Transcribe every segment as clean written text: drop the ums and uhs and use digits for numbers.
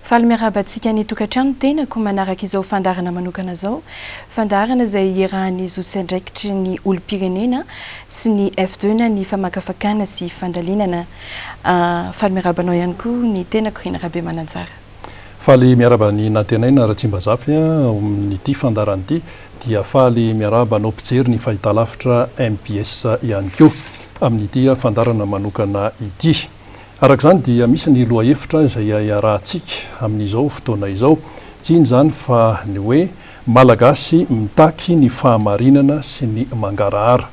Faly miarabantsika ny tokantrano tenako manaraka izao fandarana manokana zao. Fandarana izay iarahan'ny zotsy andraikitry ny olom-pirenena sy ny F2 ny famakafakana sy fandalinana. Faly miarabanao ihany koa ny tenako Rina Rabe Mananjara. Faly miaraba ny natenaina Ratsimbazafa nyty fandarana ity dia faly miarabanao mpijery ny fahitalavitra MPS ihany koa amin'ity fandarana manokana ity. Arak'izany dia misy ny lohahevitra izay iarahantsika amin'izao fotoana izao, tsy inona izany fa ny hoe malagasy mitaky ny fahamarinana sy ny mangarahara.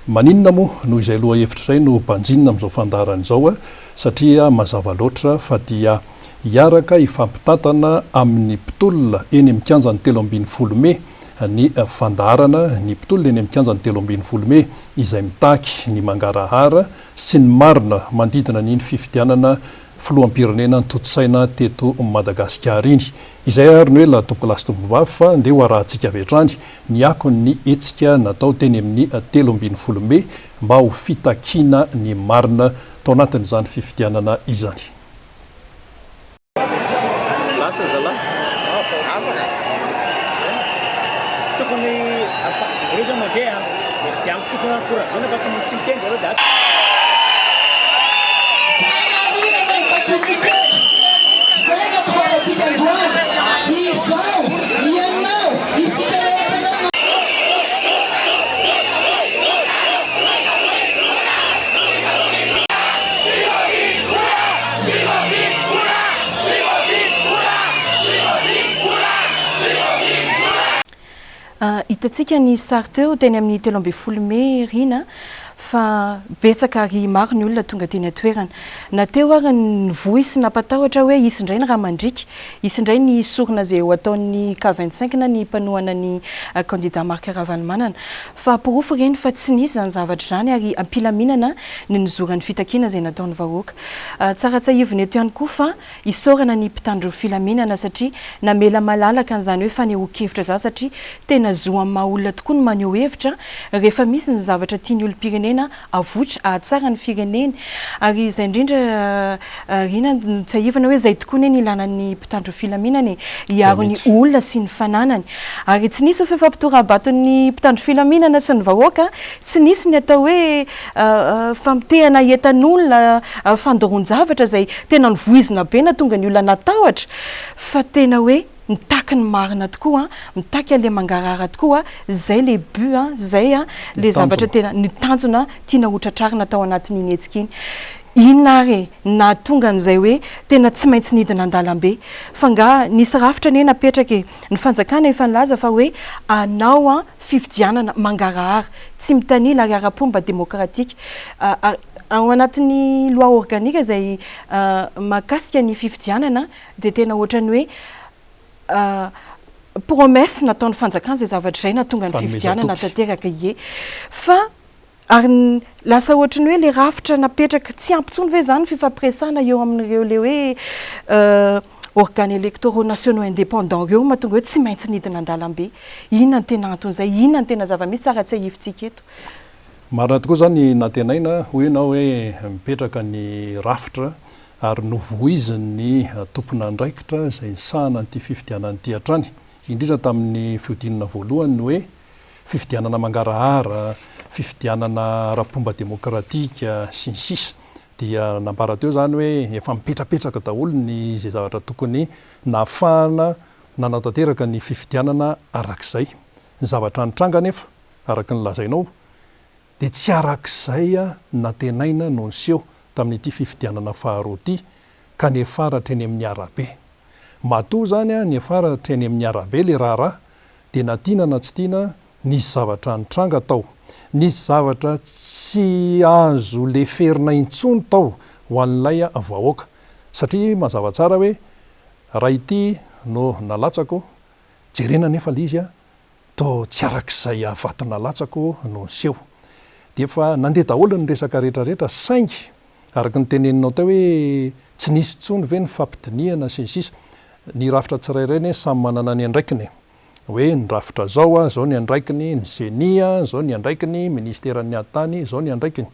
Maninona moa noho izay lohahevitra izay no banjinina amin'izao fandarana izao satria mazava loatra fa dia hiaraka ifampitatana amin'ny mpitolona eny amin'ny kianjan'ny 13 Mey ny fandarana ny mpitolona eny amin'ny kianjan'ny 13 Mey izay mitaky ny mangarahara sy ny marina mandidina ny fifidianana filoham-pirenena nototsaina teto Madagasikara iny. Izay ary ny hoe latoko lasitombovavy fa andeha ho arahantsika avy hatrany ny akon'ny hetsika natao teny amin'ny 13 Mey mba ho fitakiana ny marina tao anatin'izany fifidianana izany. Hitatsika ny sary teo teny amin'ny 13 Mey Rina fa betsaka ary maro ny olona tonga teny atoerana. Na teo ary ny vohy sy napatahotra hoe isy indray ny raha mandrika, isy indray ny sorona izay ho ataon'ny K25 na ny mpanohana ny candidat Marc Ravalomanana. Fa porofo ireny fa tsy nisy izany zavatra izany ary ampilaminana ny nizoran'ny fitakiana izay nataon'ny vahoaka. Tsara tsahivina eto ihany koa fa isaorana ny mpitandro filaminana satria namela malalaka an'izany hoe fanehoan-kevitra izany satria tena zo amin'ny maha olona tokoa ny maneho hevitra rehefa misy ny zavatra tiany olom-pirenena avotra ahatsara ny firenena ary izay indrindra Rina tsahivana hoe izay tokoa ny ilanan'ny mpitandro filaminana hiaro ny olona sy ny fananany ary tsy nisy fifampitora-baton'ny mpitandro filaminana sy ny vahoaka, tsy nisy ny atao hoe famitehana entan'olona fandoron-javatra izay tena nivoizina be na tonga ny olona natahotra fa tena hoe mitaky ny marina tokoa, mitaky le mangarahara tokoa, zay le but, zay le zavatra tena ny tanjona tiana hotratrarina tao anatin'iny hetsika iny. Inona ary na tonga n'izay hoe tena tsy maintsy nidina an-dalambe fa nga nisy rafitra ane napetraka ny fanjakana efa nilaza fa hoe anao fifidianana mangarahara tsy mitanila ary ara-pomba demokratika ao anatin'ny loi organique izay mahakasika ny fifidianana dia tena ohatrany hoe promesse nataon'ny fanjakana izay zavatra izay natonga ny fifidianana tanteraka ie fa ary lasa ohatrany hoe le rafitra napetraka tsy ampitsony ve zany fifampiresana eo amin'ireo le hoe organes électoraux nationaux indépendants reo mahatonga hoe tsy maintsy nidina an-dalambe. Inona ny tena anton'izay, inona ny tena zava-misy tsara tsy ahivontsika eto. Marina tokoa zany natenaina hoe ianao hoe mipetraka ny rafitra ary novoiziny tompon'andraikitra izay nisahana an'ity fifidianana ity hatrany, indrindra tamin'ny fiodinana voalohany hoe fifidianana mangarahara, fifidianana ara-pomba demokratika sy ny sisa dia nambara teo zany hoe efa mipetrapetraka daholo ny izay zavatra tokony nahafahana nanatanteraka ny fifidianana arak'izay. Ny zavatra nitranga nefa araka ny lazainao dia tsy arak'izay natenaina no niseho tamin'ity fifidianana faharoa ity ka nefaratra eny amin'ny arabe. Matoa zany nefaratra eny amin'ny arabe le raharaha dia na tiana na tsy tiana nisy zavatra nitranga tao, nisy zavatra tsy azo le ferina intsony tao ho an'ilay vahoaka satria mazava tsara hoe raha ity no nalatsako jerena nefa le izy to tsy arak'izay vato nalatsako no niseho dia efa nandeha daholo ny resaka rehetrarehetra saingy araka ny teneninao tao hoe tsy nisy tsony ve ny fampidiniana sy ny sisa. Ny rafitra tsirairay samy manana ny andraikiny hoe ny rafitra zao ny andraikiny ny zenia, zao ny andraikiny ministeran'ny antany, zao ny andraikiny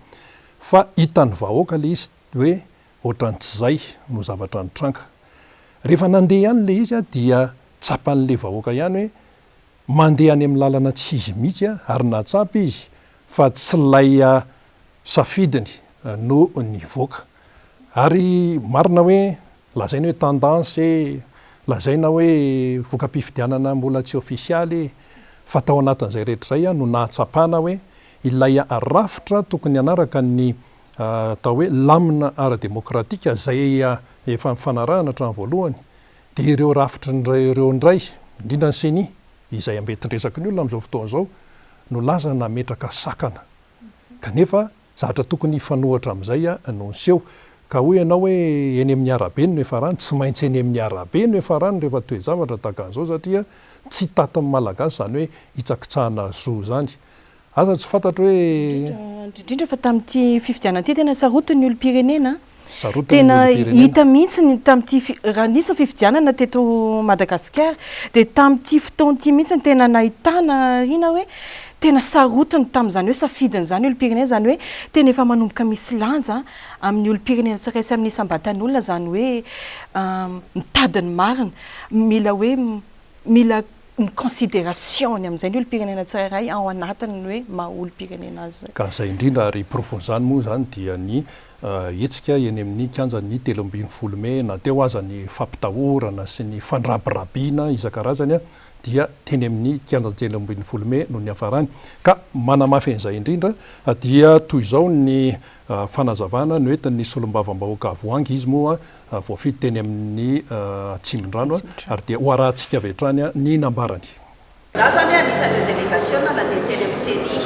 fa hitan'ny vahoaka le izy hoe ohatran'ny tsy zay no zavatra nitranga. rehefa nandeha ihany le izy a dia tsapan'le vahoaka ihany hoe mandeha any amin'ny lalana tsy izy mihitsy a ary natsapy izy fa tsy lay safidiny no ny voaka ary marina hoe lazaina hoe tendance lazaina hoe voka-pifidianana mbola tsy ofisialy fa tao anatin'izay rehetra zay a no nahatsapana hoe ilay rafitra tokony anaraka ny atao hoe lamina ara-demokratika zay efa mifanarahana hatrany voalohany de ireo rafitra ireo ndray indrindra ny seni izay ambetindresaky ny olona am'izao fotoan'izao no laza nametraka sakana kanefa zatra tokony ifanohatra am'izay a no nseho ka hoy ianao hoe eny amin'ny arabe no efa rany tsy maintsy eny amin'ny arabe no efa rany rehefa toe-javatra tahaka an'izao satria tsy tatin'ny malagasy zany hoe hitsakitsahana zo zany aza tsy fantatro hoe indrindra fa tamin'ity fifidianana ity tena sarotiny olom-pirenena tena hita mihitsy tamin'ity raha nisy fifidianana teto Madagasikara de tamin'ity fotoan'ity mihitsy tena nahitana ina hoe tena sarotiny tamin'izany hoe safidiny zany olom-pirenena zany hoe tena efa manomboka misy lanja amin'ny olom-pirenena tsiraisy amin'ny isambatan'olona zany hoe mitadiny marina mila ny considération ny amin'izay ny olom-pirenena tsirairay ao anatiny hoe maha olom-pirenena azy ka zay indrindra ary profon'izany moa zany dia ny hetsika eny amin'ny kianjan'ny 17 May nateo aza ny fampitahorana sy ny fandrabirabiana isan-karazany dia teny amin'ny kianjan'ny 17 May no ny hafarany ka manamafy an'izay indrindra dia toy izao ny fanazavana no entin'ny solombavam-bahoaka voangy izy moa voafity teny amin'ny Tsimondrano ary dia ho arahantsika avy hatrany ny nambarany. Za zany anisan'ireo délégation nandeha teny amin'ny CENI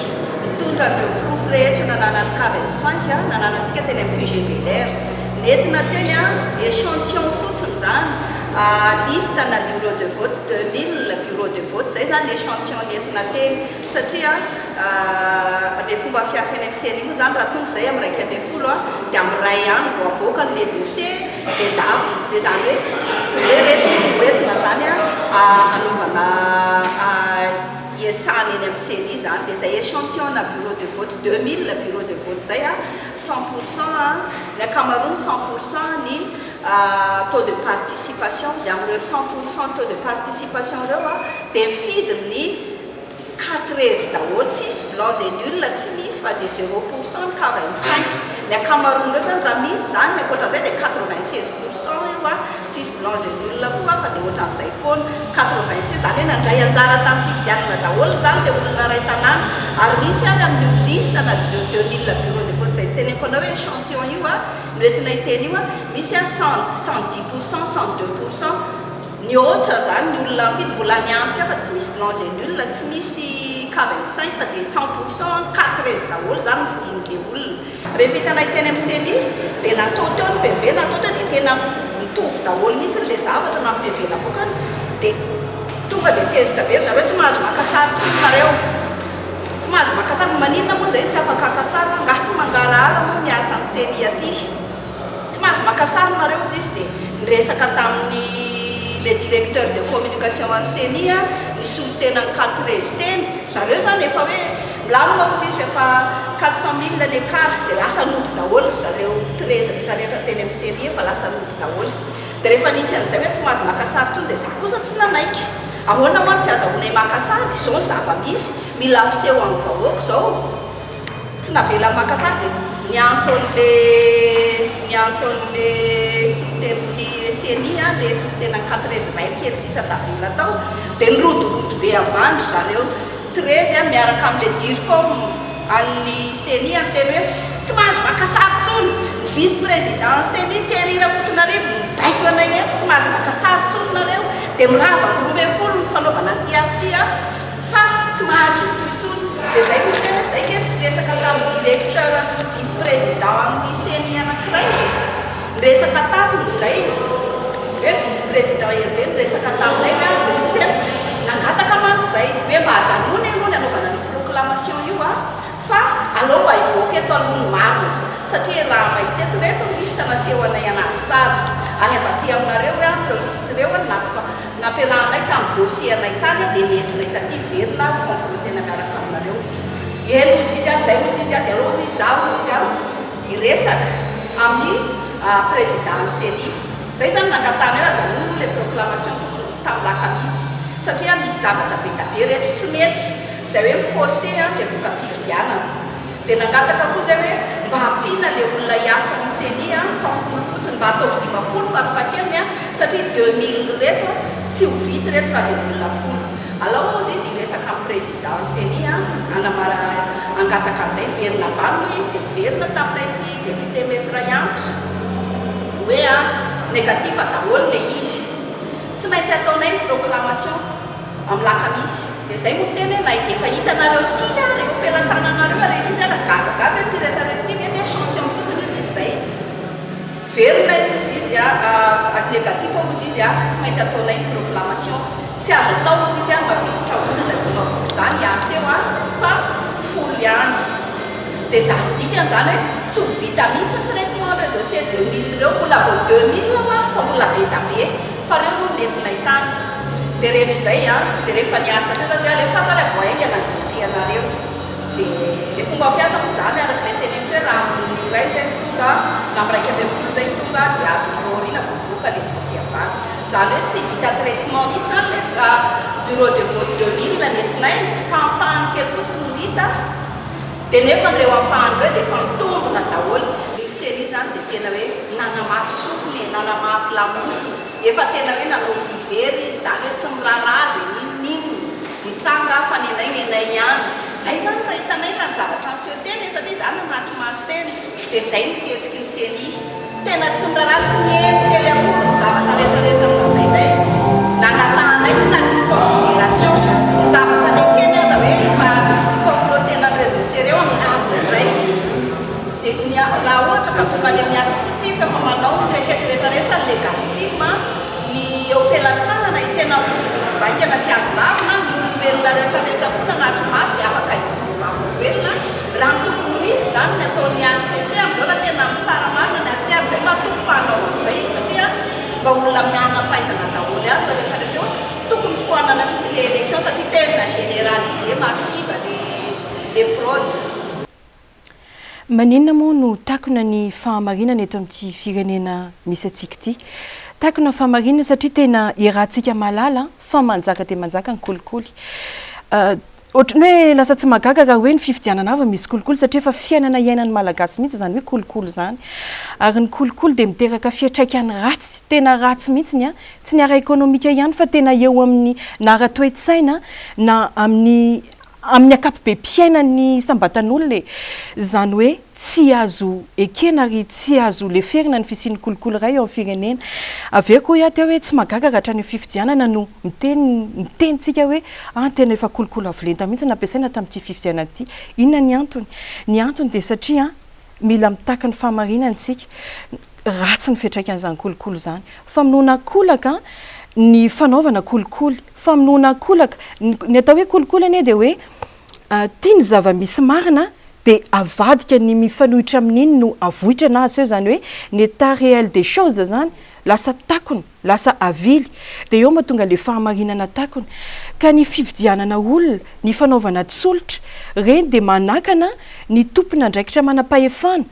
mitondra ireo proof rehetra nananany K25 nananantsika teny amin'ny QGBLR nentina teny échantillon fotsiny zany liste na bureau de vote 2000 bureau de vote zay zany échantillon nentina teny satria le fomba fiasany amin'ny CENI moa zany raha tonga zay amin'ny raiky ambin'ny folo de amin'ny ray ihany vao avoaka le dossier de davy de zany hoe entina zany anaovana iasany eny amin'ny CENI zany de zay échantillon na bureau de vote 2000 bureau de vote zay 100% ny ankamaroany 100% ny taux de participation de amin'ireo 100% taux de participation reo de fidiny 4 daholo tsisy blancs et nuls tsy misy fa de 0% K25 ny ankamaroany reo zany raha misy zany ankoatra zay de 96% io tsisy blancs et nuls koa fa de ohatran'izay foana 86 zany hoe nandray anjara tamin'ny fifidianana daholo zany le olona ray tanàna ary misy any amin'ny liste na 2000 bureau de vote zay teneko anao hoe échantillon io noentina hiteny io misy 110% 102% ny ohatra zany ny olona mifidy mbola niampy fa tsy misy blancs et nuls tsy misy K25 fa de 100% 4 daholo zany mifidin'le olona rehefa hitanay teny amin'ny CENI de natao teo ny PV natao teo de tena mitovy daholo mihitsy le zavatra na PV napokany de tonga de tezitra be zareo tsy mahazo maka sary tsonareo tsy mahazo maka sary maninona moa zay tsy afaka aka sary nga tsy mangarahara moa ny asan'ny CENI aty tsy mahazo maka sary nareo izy de niresaka tamin'ny le directeur de communication en CENI ny solotena ny 4 teny zareo zany efa hoe milamina moa izy efa 400 000 l'écart de lasa noty daholo zareo 13 rehetrarehetra teny amin'ny CENI efa lasa noty daholo de rehefa nisy an'izay hoe tsy mahazo maka sary tsony de za kosa tsy nanaiky ahoana moa tsy azahonay maka sary zao zava misy mila ampiseho amin'ny vahoaka zao tsy navela maka sary de niantso an'le soloteny CENI le solotena 4 ray kely sisa tavela tao de nirodorodo be avandry zareo 13 miaraka amin'le DIRCOM an'ny CENI anteny hoe tsy mahazo maka sary tsony ny vice président CENI Thierry Rakotonarivo mibaiko anay eto tsy mahazo maka sary tsony nareo de mirava ny 12 ny fanaovana ty asy ty fa tsy mahazo totsony de zay no tena zay kely resaka tamin'ny directeur vice président amin'ny CENI anankiray resaka taminy zay hoe vice président Hervé resaka taminay de misy izy nangataka mantsy zay hoe mba hajanony aloha ny anaovana ny proclamation io fa alao mba hivoaka eto alohany marina satria raha mahiteto reto liste naseho anay anazy tsara ary avy aty aminareo reo liste reo nampiarahanay tamin'ny dossier anay tany de nentinay taty verina confrontena miaraka aminareo eno izy izy zay ozy izy de aloha izy za ozy izy iresaka amin'ny président CENI zay zany nangatana eo ajanolo le proclamation tokony tamin'ny lakamisy satria misy zavatra be tabe rehetra tsy mety zay hoe mifossé le voka-pifidianana dia nangataka koa zay hoe mba hampina le olona hiasa amin'ny seni fa folo fotsiny mba ataovy 50 farafahakeliny satria 2000 reto tsy ho vity reto raha zay olona folo alors izy iresaka amin'ny président seni anamara angataka zay verina valona izy dia verina tamin'ilay sy député maître Yantra hoe négatif daholo le izy tsy maintsy ataonay proclamation amin'ny lakamisy dia zay mo teny hoe na efa hitanareo ty reo pelantananareo re izy gagagaga ty rehetrarehetra ty mety échantillon fotsiny izy zay verina izy izy négatif ao izy izy tsy maintsy ataonay proclamation tsy azo atao izy izy mampiditra olona dimampolo zany aseo fa folo ihany dia zany dikany zany hoe tsy ho vita mihitsy traitement le dossier 2000 reo mbola vao 2000 fa mbola be tabe fa reo no nentina tany dia rehefa izay dia rehefa niasa teo zany alefa zao le voaingana ny dossier anareo dia le fomba fiasa moa zany araka le teneny hoe raha amin'ny iray zay tonga na amiraika ambin'ny folo zay tonga dia atondrorina vovoka le dossier avany zany hoe tsy vita traitement mihitsy zany le bureau de vote 2000 nentinay fa ampahany kely fotsiny no hita dia nefa reo ampahany reo dia efa mitombona daholo seni zany dia tena hoe nanamafy sofiny nanamafy lamosiny efa tena hoe nanao vivery izy zany hoe tsy mirarazy ninnininy mitranga fa nenay ihany zay zany raha hitanay raha ny zavatra nseho teny satria zany manatry maso teny dia zay ny fihetsiky ny seni tena tsy miraraha tsy niemy kely akory ny zavatra rehetrarehetra nolazainay nangatahanay tsy nasiny considération ny zavatra ny keny aza hoe efa confrontena an'ireo dossier reo amin'ny avondray dia raha ohatra ka tonga any miasa satria fa manao ny requête rehetrarehetra ny légalitime ny eopelantanana tena vaingana tsy azo lavina ny olombelona rehetrarehetra koa nanatry maso dia afaka hijova olombelona raha ny tokony misy zany ny ataon'ny HCC amin'izao raha tena mitsara marina ny HCR zay matompo fanao an'izay satria mba olona miana-paizana daholo ihany fa rehetrarehetra eo tokony foanana mihitsy le élection satria tena généralisé massive le fraude. Maninona moa no takona ny fahamarinana eto amin'ity firenena misy atsika ity takona fahamarinana satria tena iarahantsika malala fa manjaka dia manjaka ny kolikoly ohatrany hoe lasa tsy magaga raha hoe ny fifidianana ava misy kolikoly satria efa fiainana iainan'ny malagasy mihitsy zany hoe kolikoly zany ary ny kolikoly dia miteraka fiatraikany ratsy tena ratsy mihitsy tsy ny ara ekonomika ihany fa tena eo amin'ny na ara-toetsaina na amin'ny akapobe-piainan'ny sambatan'olona zany hoe tsy azo ekena ary tsy azo leferina ny fisian'ny kolikoly ray eo amin'ny firenena avy eo koa teo hoe tsy magaga rahatra ny fifidianana no mitenitsika hoe tena efa kolikoly avolenta mihitsy nampiasaina tamin'ity fifidianana ity inona ny antony dia satria mila mitaka ny fahamarinantsika ratsy ny fiatraikan'izany kolikoly zany famonoana kolaka ny fanaovana kolikoly famonoana kolaka ny atao hoe kolikoly anie dia hoe tia ny zava-misy marina dia avadika ny mifanohitra amin'iny no avohitra na aseo zany hoe ny état réel des choses zany lasa takony lasa avily dia eo mahatonga le fahamarinana takony ka ny fifidianana olona ny fanaovana tsolotra reny dia manakana ny tompona ndraikitra manam-pahefana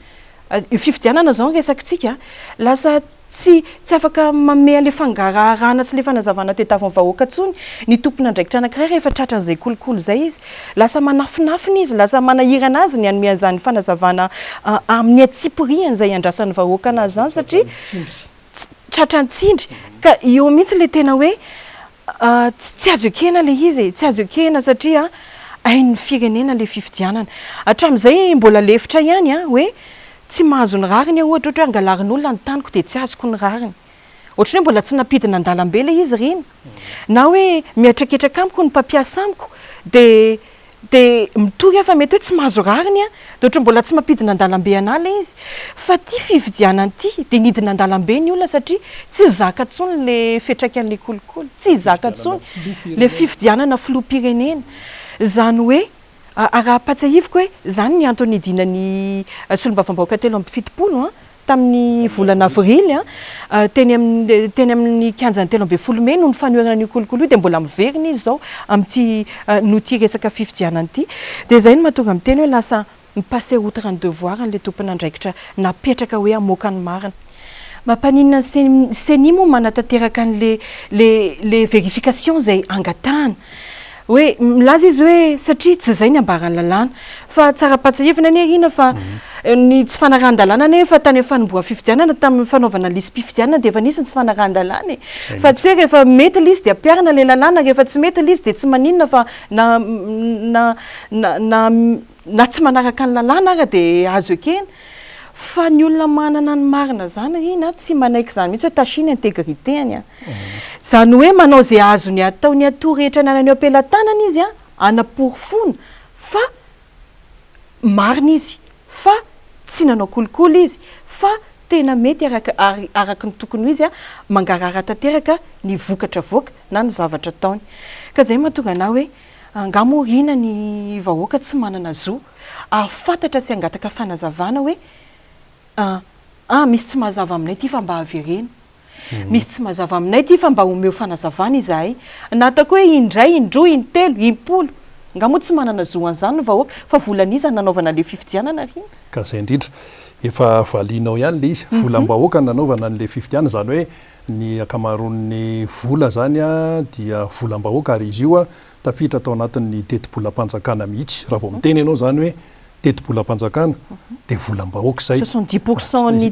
fifidianana zao resakitsika lasa tsy afaka mamea le fangarahana sy le fanazavana tetaviny vahoaka tsony ny tompona ndraikitra anankiray rehefa tratran'izay kolikoly zay izy lasa manafinafina izy lasa manahirana azy ny anome an'izany fanazavana amin'ny atsipiriany zay andrasan'ny vahoaka anazy zany satria tratrantsindry ka eo mihitsy le tena hoe tsy azo ekena le izy tsy azo ekena satria hain'ny firenena le fifidianana hatramin'izay mbola lefitra ihany hoe tsy mahazo ny rariny ohatra hoe angalarin'olona ny taniko dia tsy azoko ny rariny ohatra hoe mbola tsy napidina an-dalambe le izy reny na hoe miatraketraka amiko ny mpampiasa amiko dia mitory efa mety hoe tsy mahazo rariny dia ohatra mbola tsy mampidina an-dalambe ana le izy fa ty fividianana ity dia nidina an-dalambe ny olona satria tsy zaka tsony le fiatraikan'le kolikoly tsy zaka tsony le fifidianana filoham-pirenena zany hoe araha-patsahiviko hoe zany ny antony idinany solombavam-bahoaka telo amby fitopolo tamin'ny volana avrily teny amin'ny kianjany telo amby folo may no ny fanoerana ny kolikoly io dia mbola miverina izy zao amin'ity no ty resaka fifidianana ity dia zay no mahatonga amin'ny teny hoe lasa mipasse outre ny devoir an'le tompona andraikitra napetraka hoe amoaka ny marina Mampanina seni moa manatanteraka le vérification zay angatahana hoe milaza izy hoe satria tsy zay ny ambarany lalàna fa tsara-pahatsahivana ane rina fa ny tsy fanarahan-dalàna ane fa tany fanomboa fifidianana tamin'ny fanaovana lisy mpifidianana dia efa nisy ny tsy fanarahan-dalàna fa tsy hoe rehefa mety lisy dia ampiarina le lalàna rehefa tsy mety lisy dia tsy maninona fa na tsy manaraka ny lalàna ara dia azo ekena fa ny olona manana ny marina zany rina tsy manaiky zany mihitsy hoe tachine intégrité-any zany hoe manao zay azony atao ny ato rehetra nananeo ampelantanana izy anaporo-fona fa marina izy fa tsy nanao kolikoly izy fa tena mety araka ny tokony ho izy mangarara tanteraka ny vokatra voaka na ny zavatra taony ka zay mahatonga na hoe angamorina ny vahoaka tsy manana zo afantatra sy angataka fanazavana hoe misy tsy mazava aminay ty fa mba averena misy tsy mazava aminay ty fa mba omeo fanazavana izahay natako hoe indray indroa intelo impolo ngamoa tsy manana zoan'izany no vahoaka fa volan'iza nanaovana le fifidianana riny ka zay indrindra efa valinao ihany le izy volam-bahoaka nanaovana an'le fifidianana zany hoe ny akamaroan'ny vola zany dia volam-bahoaka ary izy io tafiditra tao anatin'ny teti-bolam-panjakana mihitsy raha vao miteny ianao zany hoe teti-bolam-panjakana dia volam-bahoaka zay 70% ny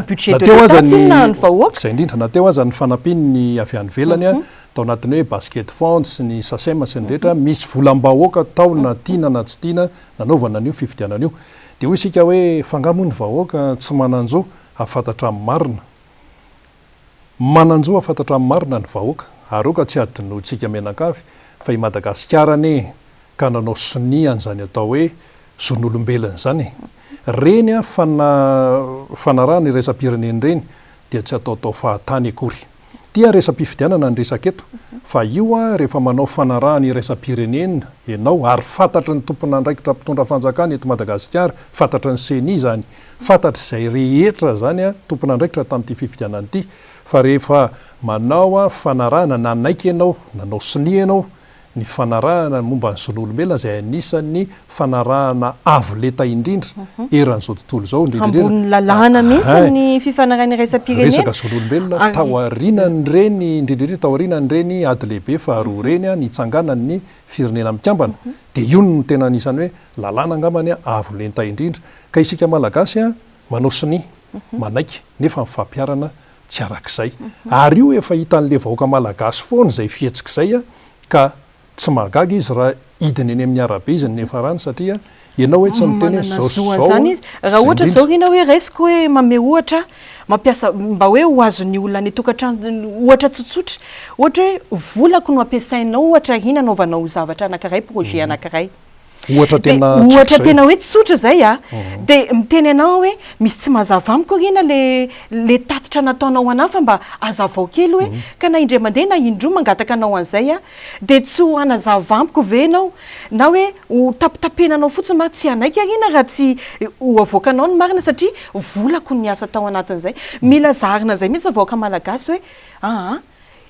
budget de l'État tsinona ny vahoaka zay indrindra nateo aza ny fanampiny avy any velany tao anatin'ny hoe basket fonds ny sasema sy ny rehetra misy volam-bahoaka tao na tiana na tsy tiana nanaovana an'io fifidianana io dia hoy isika hoe fangamo ny vahoaka tsy mananjo afantatra amin'ny marina mananjo afantatra amin'ny marina ny vahoaka ary oka tsy adinotsika menakavy fa i Madagasikara ane ka nanao siniany zany atao hoe zon'olombelona zany reny fanarahany resam-pireneny reny dia tsy atao fahatany akory tia resam-pifidianana ny resaka eto fa io rehefa manao fanarahany resam-pirenena ianao ary fantatry ny tompona andraikitra mpitondra fanjakana eto Madagasikara fantatry ny seni zany fantatry izay rehetra zany tompona andraikitra tamin'ity fifidianana ity fa rehefa manao fanarahana nanaiky ianao nanao sini ianao ny fanarahana momba ny zon'olombelona izay anisan'ny fanarahana avo leta indrindra eran'izao tontolo zao ambony lalàna mihitsy ny fifanarahana resam-pirenena resaka zon'olombelona taoarinany reny indrindrindrindra taoarinany reny ady lehibe faharoa reny nitsanganany firenena mikambana dia io no tena anisany hoe lalàna angamany avo lenta indrindra ka isika malagasy manao sini manaiky nefa mifampiarana tsy arak'izay ary io efa hitan'le vahoaka malagasy foana izay fihetsika izay ka tsy mahagaga izy raha hidiny eny amin'ny arabe izy nefa rany satria ianao hoe tsy miteny zany izy raha ohatra zao rina hoe resiko hoe mame ohatra mampiasa mba hoe ho azon'ny olona ny tokantrano ohatra tsotsotra ohatra hoe volako no ampiasainao ohatra rina anaovanao zavatra anankiray projet anankiray ohatra tena hoe tsotra zay dia miteny anao hoe misy tsy mazava amiko rina le tatitra nataonao anahy fa mba azavao kely hoe ka na indray mandeha na indroa mangataka anao an'izay dia tsy ho anazava amiko ve anao na hoe ho tapitapenanao fotsiny maro tsy anaiky rina raha tsy ho avoakanao ny marina satria volako ny asa tao anatin'izay mila zarina zay mihitsy vahoaka malagasy hoe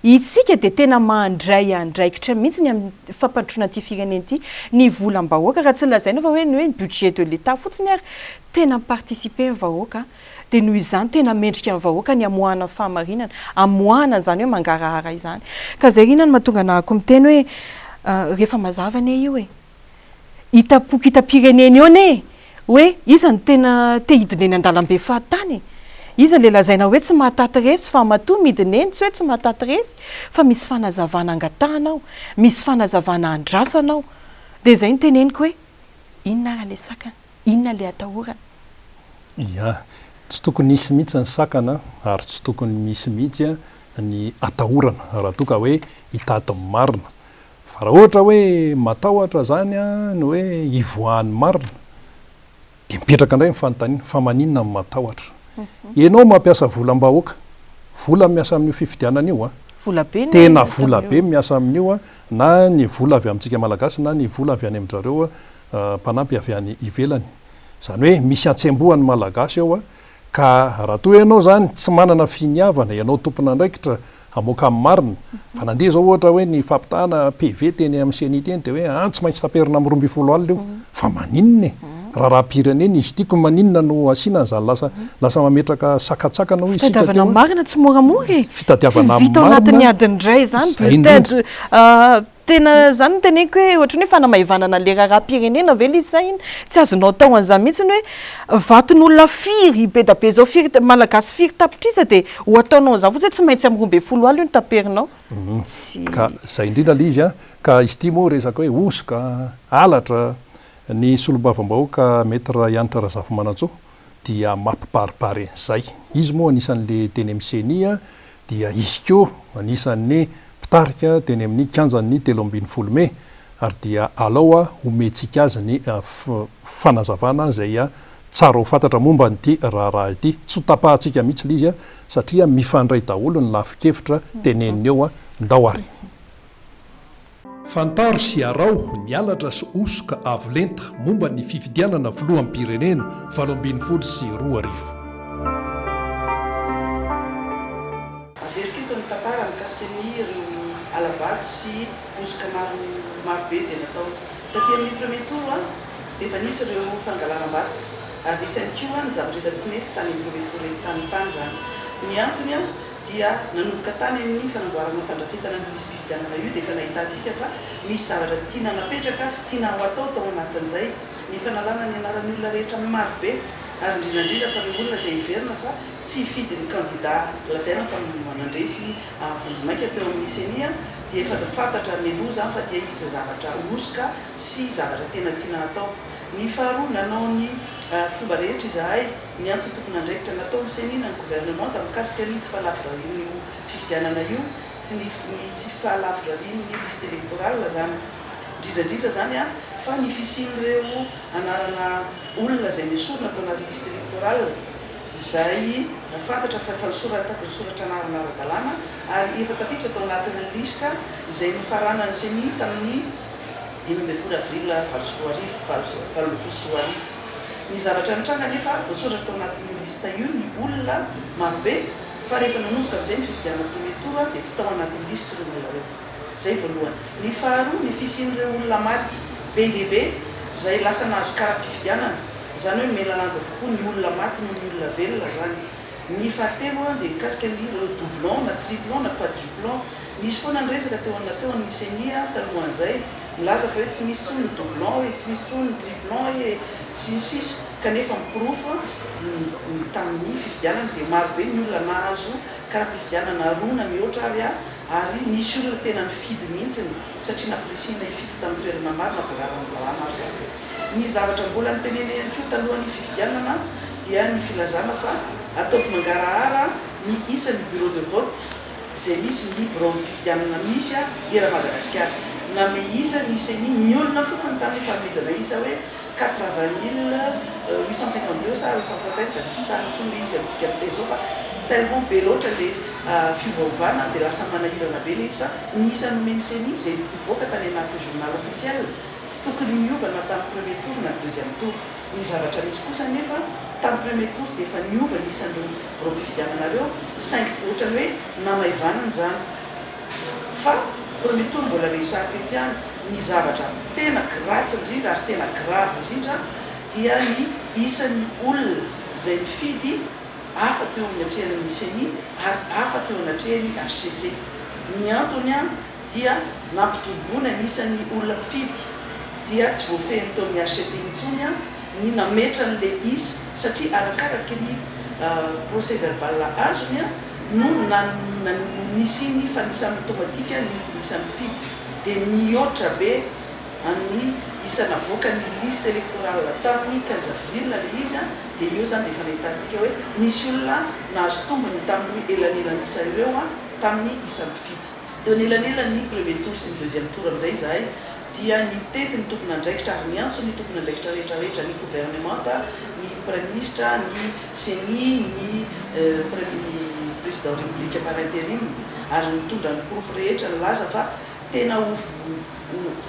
isika dia tena mandray andraikitra mihitsy ny amin'ny fampandrosoana ty firenena ity ny volam-bahoaka raha tsy lazaina fa hoe ny budget de l'État fotsiny ary tena miparticiper ny vahoaka dia noho izany tena mendrika ny vahoaka ny amoahana fahamarinana amoahana zany hoe mangarahara izany ka zay rina ny mahatonga nahako miteny hoe rehefa mazava ane io hitapoky hitam-pirenena eo ane hoe iza ny tena te hidina eny an-dalambe fahatany iza le lazaina hoe tsy mahataty resy fa matoa midina eny tsy hoe tsy mahataty resy fa misy fanazavana angatahanao misy fanazavana andrasanao dia zay ny teneniko hoe inona raha le sakana inona le atahorana tsy tokony misy mihitsy ny sakana ary tsy tokony misy mihitsy ny atahorana raha toka hoe hitady marina fa raha ohatra hoe matahotra zany ny hoe ivoahan'ny marina dia mipetraka indray mifanontaniana fa maninona ny matahotra ianao mampiasa volam-bahoaka vola miasa amin'io fifidianana io tena vola be miasa amin'io na ny vola avy amintsika malagasy na ny vola avy any amin'izareo mpanampy avy any ivelany zany hoe misy atsembohan'ny malagasy ao ka raha toa ianao zany tsy manana finiavana ianao tompona andraikitra amoaka amin'ny marina fa nandeha zao ohatra hoe ny fampitahana PV teny amin'ny CNI teny dia hoe tsy maintsy taperina amin'ny 12 alina io fa maninona raharam-pirenena izy tiako maninona no asiana zany lasa mametraka sakatsakana ho fitadiavana marina tsy moramora e fitadiavana vita ao anatin'ny adiny ray zany peut-être tena zany noteneko hoe ohatrany hoe fanamahivanana le raharam-pirenena ve izy zay iny tsy azonao tao an'izany mihitsiny hoe vaton'olona firy be da be zao firy malagasy firy tapitrisa de ho ataonao zao fotsy hoe tsy maintsy amin'ny 12 alina io no taperinao ka zay indrindra le izy a ka izy ty moa resaka hoe osoka alatra ny solombavam-bahoaka mety raha ianitra raha zafo-manantsoa dia mampiparipary an'izay izy moa anisan'le teny amin'ny senia dia izy ko anisan'ny pitarika teny amin'ny kianjan'ny 17 Mai ary dia alao a omentsika azy ny fanazavana zay a tsara ho fantatra momba nyity raha ity tsy tapahantsika mihitsy le izy a satria mifandray daholo ny lafikevitra teneniny eo a ndao ary fantaro sy arao ny alatra sy osoka avolenta momba ny fifidianana filohan'ny pirenena 2024 averiko eto ny tantara mikasika ny ireo alabato sy osoka marobe zay natao taty amin'ny premier tour a dia efa nisy ireo fangalaram-bato ary nisy ihany koa ny zavatra hita tsy nety tany amin'ny premier tour tany zany ny antony a dia nanomboka tany amin'ny fanamboarana fandrafetana ny lisy mpifidianana io dia efa nahitantsika fa misy zavatra tiana napetraka sy tiana ho atao tao anatin'izay ny fanalana ny anaran'ny olona rehetra marobe ary indrindrandrindra fa reo olona izay hiverina fa tsy hifidy ny candidat lazaina fa manandresy vonjomaika teo amin'ny senia dia efa fantatra meloza fa dia isy zavatra osoka sy zavatra tena tiana atao ny faharoa nanao ny fomba rehetra izahay ny antso tokony andraikitra natao misenina ny gouvernement da mikasika ny tsy fahalavirarin'io fifidianana io tsy fahalavirarin'ny liste électorale zany indrindrandrindra zany a fa ny fisian'ireo anarana olona zay misorona tao anaty liste électorale izay fantatra fa soratra anarana ara-dalàna ary efa tafiditra tao anatin'ny lista izay nofarana ny seni tamin'ny 15 avril 2024 ny zavatra nitranga nefa voasoratra tao anatin'ny lista io ny olona marobe fa rehefa nanomboka amin'izay ny fifidianana premier tour dia tsy tao anatin'ny lista ireo olona reo zay voalohany ny faharoa ny fisian'ireo olona maty be lehibe zay lasa nahazo kara-pifidianana zany hoe melalanja kokoa ny olona maty no ny olona velona zany ny fahatelo a dia mikasika nyreo doublon na triplon na quadruplon misy foana nyresaka teo ny senia talohan'izay milaza fa hoe tsy misy tsony ny doublon hoe tsy misy tsony ny triplon hoe sisisy kanefa miprofa tamin'ny fifidianana dia marobe ny olona nahazo kara-pifidianana roa na mihoatra ary nisy olona tena nifidy mihitsiny satria napresina hifidy tamin'ny toerana maro na voaravana maro zany ny zavatra mbola nitenena ihany koa talohan'ny fifidianana dia ny filazana fa ataovy mangarahara ny isan'ny bureau de vote zay misy ny bureau fifidianana misy a era Madagasikara na me isa ny seni ny olona fotsiny tamin'ny fanomezana isa hoe 80,852 sa 837 tsara tsony izy amintsika amin'tey zao fa tellement be loatra le fivaovana dia lasa manahirana be le izy fa ny isan'ny omeny seni zay mivoaka tany anaty journal officiel tsy tokony miovana tamin'ny premier tour na deuxième tour ny zavatra misy kosa nefa tamin'ny premier tour dia efa niova ny isan'ireo roampifidiananareo 5 ohatrany hoe namaivanana zany fa premier tour mbola resako eky ihany ny zavatra tena ratsy indrindra ary tena grave indrindra dia ny isan'ny olona zay mifidy hafa teo amin'ny atrehan'ny seni ary hafa teo anatrehan'ny HCC ny antony a dia nampitoroboana ny isan'ny olona mpifidy dia tsy voafehiny teo amin'ny HCC intsony a ny nametra n'le isy satria arakaraky ny procès verbal azony a no nisy fa nisan'ny automatika ny isan'ny mpifidy dia nihoatra be amin'ny isanavoaka ny liste électorale tamin'ny 15 avril le izy a dia io zany efa nahitantsika hoe nisy olona nahazo tombony tamin'ny elanelan'isa ireo a tamin'ny isan'ny mpifidy teo nelanelany premier tour sy ny deuxième tour amin'izay izahay dia ny tety ny tokony andraikitra ary miantso ny tokony andraikitra rehetrarehetra ny gouvernement ny premier ministre ny seni ny président république par intérim ary mitondra ny porofo rehetra ny laza fa tena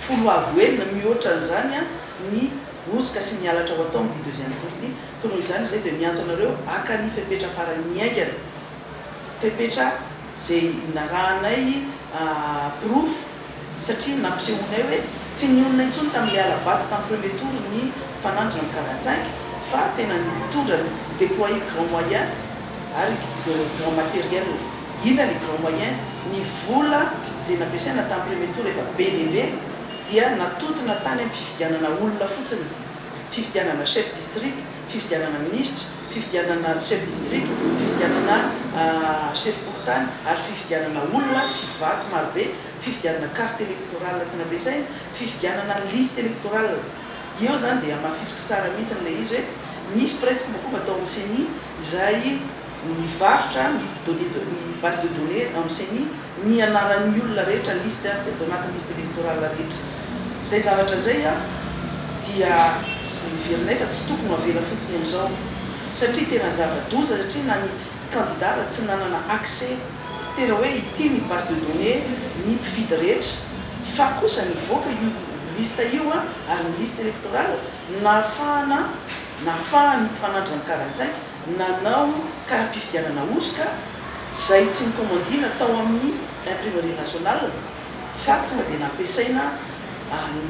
folo avoelina mihoatra n'izany a ny ozoka sy mialatra ho atao amin'ny deuxième tour ty ka noho izany zay dia miantso anareo aka ny fepetra farany miaingana fepetra zay narahanay porofo satria nampisehoanay hoe tsy niolona intsony tamin'le alabato tamin'ny premier tour ny fanandrina amin'ny 45 fa tena mitondra déployer grand moyen ary grand matériel. Ina le grand moyen ny vola zay nampiasaina tamin'ny premier tour efa be lehibe dia natotona tany amin'ny fifidianana olona fotsiny, fifidianana chef district, fifidianana ministre, fifidianana chef district, fifidianana chef portane ary fifidianana olona sy vato marobe, fifidianana carte électorale tsy nampiasaina, fifidianana liste électorale. Io zany dia mafisoko tsara mihitsy le izy hoe misy presque beaucoup atao amin'ny CENI izay mivarotra ny base de données amin'ny CENI ny anaran'ny olona rehetra liste eto anatin'ny liste électorale rehetra. Zay zavatra zay dia iverinay fa tsy tokony avela fotsiny amin'izao satria tena zava-doza satria na ny candidat tsy nanana accès tena hoe ity ny base de données ny mpifidy rehetra fa kosa nivoaka io liste io ary ny liste électorale nafahan'ny mpifanandrina ny 45 nanao karaha mpifidianana osika zay tsy nicommandina tao amin'ny imprimerie nationale fa tonga dia nampiasaina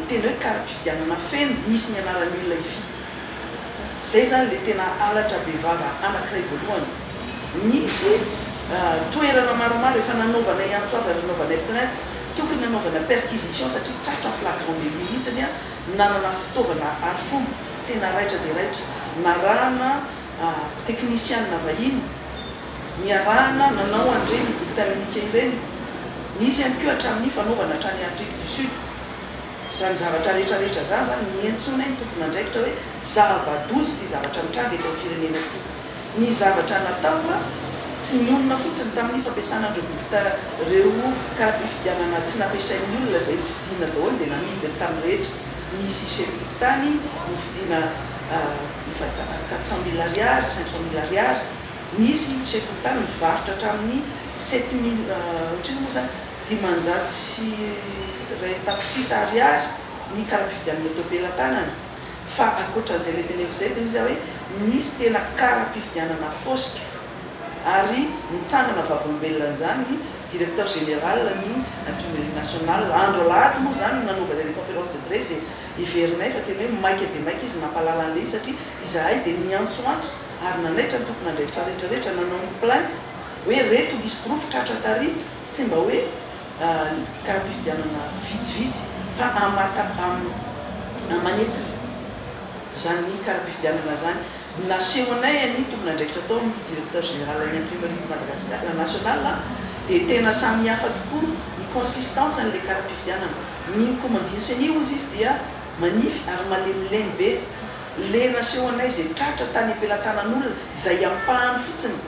tena hoe karaha mpifidianana feno misy ny anaran'ny olona ifidy. Zay zany le tena alatra bevava anankiray voalohany. Misy toerana maromaro efa nanaovana ihany soava nanaovana plainte tokony nanaovana perquisition satria tratra flagrant délit mihitsiny nanana fitaovana arifomba tena raitra dia raitra narahana technicien vahiny niarahana nanao an'ireny vitaminique ireny nisy ihany koa hatramin'ny fanaovana hatrany Afrique du Sud. Zany zavatra rehetrarehetra zany miantsona ny tompony andraikitra hoe zava-dozy ty zavatra mitranga eto firenena ty. Ny zavatra natao tsy niolona fotsiny tamin'ny fampiasana reo karaha mpifidianana tsy nampiasain'ny olona zay nifidiana daholo dia namidiny tamin'ny rehetra. Nisy chef tany nifidiana 400 000 ariary, 500 000 ariary. Nisy chef tany mivarotra hatramin'ny 7 000 ohatriny moa zany 500 sy ray tapitrisa ariary ny karaha mpifidianana eto am-pelantanana. Fa ankoatran'izay le teneko zay dia izy hoe nisy tena karaha mpifidianana fosika ary nitsangana vavolombelona zany ny directeur général ny imprimerie nationale andro alahady moa zany nanaovana le conférence de presse iverinay fa tena hoe maika dia maika izy nampalala an'le izy satria izahay dia niantsoantso ary nanaitra ny tompona andraikitra rehetrarehetra nanao ny plainte hoe reto misy grofo tratra tary tsy mba hoe karaha mpifidianana vitsivitsy fa amanetsina zany karaha mpifidianana zany. Nasehonay ny tompona andraikitra tao ny directeur général ny imprimerie Madagascar nationale dia tena samy hafa tokoa ny consistance an'le karaha mpifidianana. Ny commandine CENI ozy izy dia manify ary malemilemy be. Le nasehonay zay tratra tany am-pelantanan'olona izay ampahany fotsiny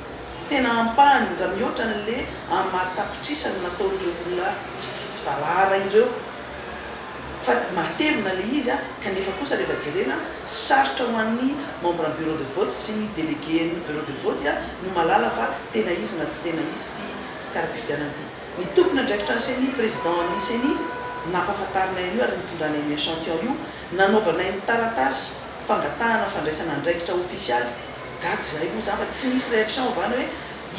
tena ampahany raha mihoatra n'le amatapitrisa nataon'ireo olona tsy valahara ireo fa matevina le izy kanefa kosa rehefa jerena sarotra ho an'ny membre bureau de vote sy ny délégué ny bureau de vote no malala fa tena izy na tsy tena izy ty karaha mpifidianana ty. Ny tompona andraikitra ny CENI président ny CENI nampahafantarina io ary nitondranay ny échantillon io nanaovanay ny taratasy fangatahana fandraisana andraikitra officialy gaga zay moa zany fa tsy misy réaction vany hoe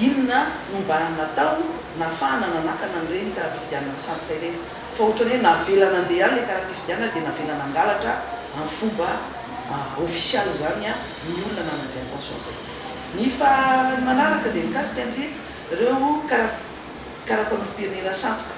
inona no mba natao nafahana nanakana an'ireny karaha mpifidianana santika ireny fa ohatrany hoe navelana andeha any le karaha mpifidianana dia navelana angalatra amin'ny fomba officialy zany ny olona nanazay intention zay. Ny fa manaraka dia mikasika andre reo karaha-panondrom-pirenena santika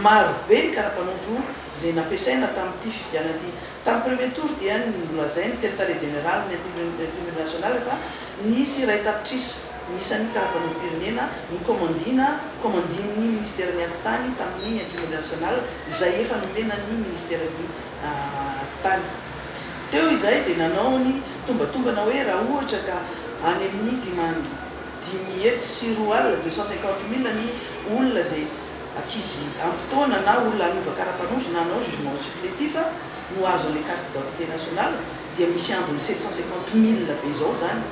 marobe ny karaha-panondro zay nampiasaina tamin'ity fifidianana ty. Tamin'ny premier tour dia nolazainy secrétaire général ny imprimerie nationale fa nisy ray tapitrisa nisan'ny karaha-panondrom-pirenena ny commandin'ny ministère ny atitany tamin'ny imprimerie nationale izay efa nomena ny ministère ny atitany. Teo izay dia nanao ny tombatombana hoe raha ohatra ka any amin'ny 5 hetsy sy 2 alina 250 000 ny olona zay akizy ampitaona na olona anova karaha-panondro na nanao jugement supplétif no azo an'le carte d'identité nationale dia misy ambony 750 000 be zao zany.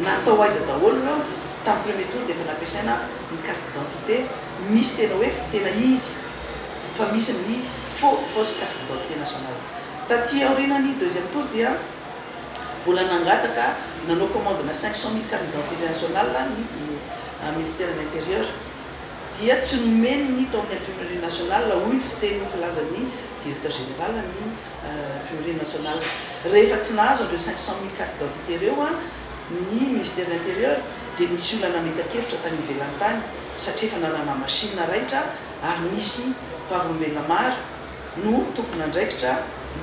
Natao aiza daholo reo tamin'ny premier tour dia efa nampiasaina ny carte d'identité misy tena hoe tena izy fa misy ny fausse carte d'identité nationale. Taty aorinany deuxième tour dia mbola nangataka nanao commandena 500 000 carte d'identité nationale ny ministère de l'intérieur dia tsy nomeny ny tao amin'ny imprimerie nationale hoy fiteny filazan'ny directeur général ny priorité nationale rehefa tsy nahazo andreo 500 000 carte d'identité reo a ny ministère de l'intérieur dia nisy olona nanita-kevitra tany ivelantany satria efa nanana machine raitra ary nisy vavolombelona maro no tokony andraikitra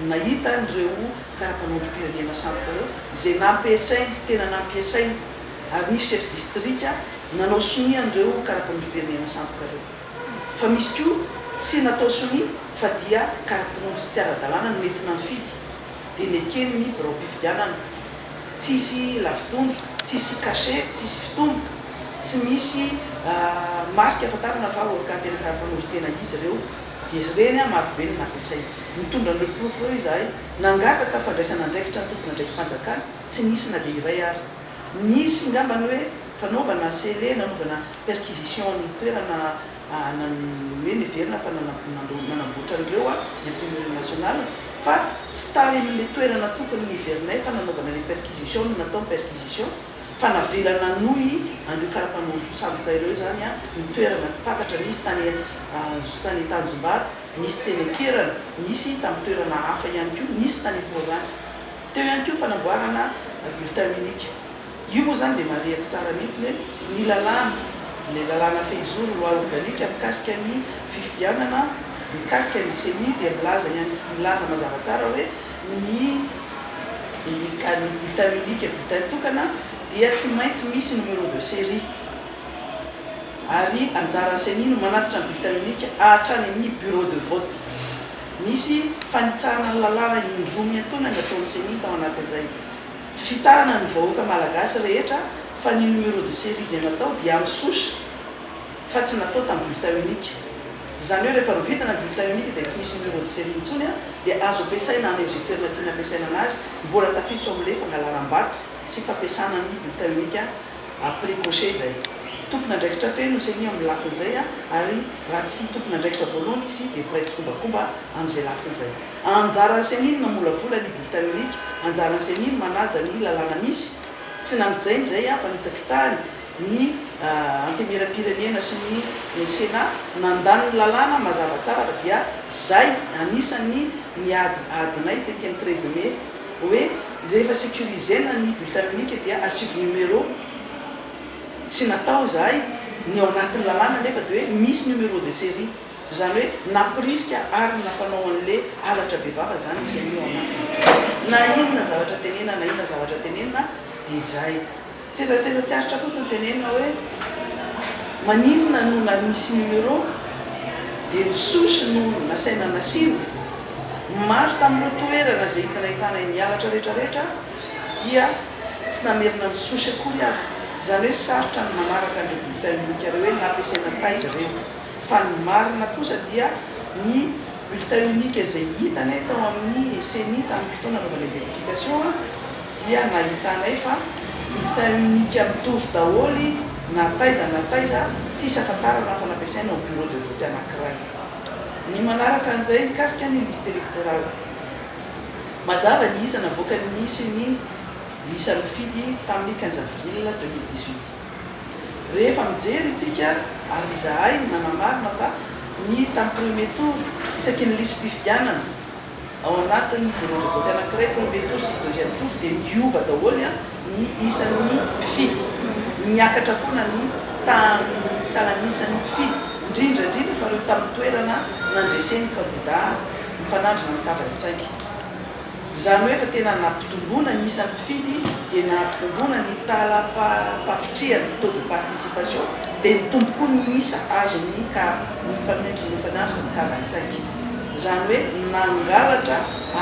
nahita nireo karapanondrom-pirenena samboka reo izay nampiasainy tena nampiasainy ary nisy chef district nanao sonia an'ireo karapanondrom-pirenena samboka reo fa misy koa tsy natao sonia fa dia karapanondro tsy ara-dalàna no nentina mifidy dia nekeny ny birao-pifidianana tsisy lavitondro tsisy cachet tsisy fitomboka tsy misy marika afantarana fa tena karapanondro-tena izy reo dia reny marobe ny nampiasay mitondra an'ireo proof reo izahay nangataka fandraisana andraikitra ny tompony andraiky mpanjakana tsy nisy na dia iray ary nisy ngambany hoe fanaovana scellé nanaovana perquisition ny toerana hoe neverina fa nanamboatra an'ireo ny imprimerie nationale fa tsy tany amin'le toerana tokony niverinay fa nanaovana le perquisition no natao perquisition fa navelana noy andreo karapanondro samboka ireo zany ny toerana fantatra nisy tany Tanjombato nisy teny Akerana nisy tamin'ny toerana hafa ihany koa nisy tany province teo ihany koa fanamboarana bulletin unique io moa zany dia marihako tsara mihitsy hoe ny lalàna le lalàna fehizoro loi organique mikasika ny fifidianana mikasika ny CENI dia milaza mazava tsara hoe ny bulletin unique bulletin tokana dia tsy maintsy misy numéro de série ary anjaran'ny CENI no manatitra ny bulletin unique hatrany amin'ny bureau de vote misy fanitsahana ny lalàna indromy atona ny ataon'ny CENI tao anatin'izay fitahana ny vahoaka malagasy rehetra fa ny numéro de série izay natao dia misosa fa tsy natao tamin'ny bulletin unique zany hoe rehefa rovitana bulletin unique dia tsy misy numéro de série intsony dia azo ampiasaina any amin'izay toerana tiana ampiasaina anazy mbola tafiditra amin'le fangalaram-bato sy fampiasana ny bulletin unique après cocher zay tokony andraikitra feno no CENI amin'ny lafin'izay ary raha tsy tokony andraikitra voalohany izy dia prêtre kombakomba amin'izay lafin'izay anjaran'ny CENI mamolavola ny bulletin unique anjaran'ny CENI manaja ny lalàna misy tsy nampijainy zay fa nitsakitsahany ny antemeram-pirenena sy ny Sénat nandany ny lalàna mazava tsara fa dia zay anisany adinay tety amin'ny 13 mai hoe rehefa sécurisena ny bulletin unique dia asivy numéro tsy natao zahay ny ao anatin'ny lalàna nefa dia hoe misy numéro de série zany hoe nampiriska ary nafanao an'le alatra bevava zany CENI ao anatin'izay na inona zavatra tenena na inona zavatra tenenina dia zay tsezaseza tsy aritra fotsiny tenenina hoe maninona no na misy numéro dia misosy no nasaina nasino maro tamin'ireo toerana zay hitanahitana mialatra rehetrarehetra dia tsy namerina misosy akory ary zany hoe sarotra ny manaraka an'ireo bulletin unique reo hoe nampiasaina taiza reo fa ny marina kosa dia ny bulletin unique izay hitanay tao amin'ny CENI tamin'ny fotoana anaovana vérification dia nahitanay fa bulletin unique mitovy daholy na taiza tsisy afantarana fa nampiasaina ao bureau de vote anankiray ny manaraka an'izay mikasika ny liste électorale mazava ny isa navoaka nisy ny isa mifidy tamin'ny 15 avril 2018 rehefa mijery itsika ary izahay nanamarina fa ny tamin'ny premier tour isaky ny lisy mpifidianana ao anatin'ny bureau de vote anankiray premier tour sy deuxième tour dia miova daholy ny isan'ny mpifidy miakatra foana ny salan'isan'ny mpifidy indrindra fa reo tamin'ny toerana nandresen'ny candidat mifanandrina mikava-tsaingy zany hoe fa tena nampitombona ny isan'ny mpifidy dia nampitombona ny tala-pafitriany taux de participation dia nitombo koa ny isa azo ny mifanandrina mikava-tsaingy zany hoe nangalatra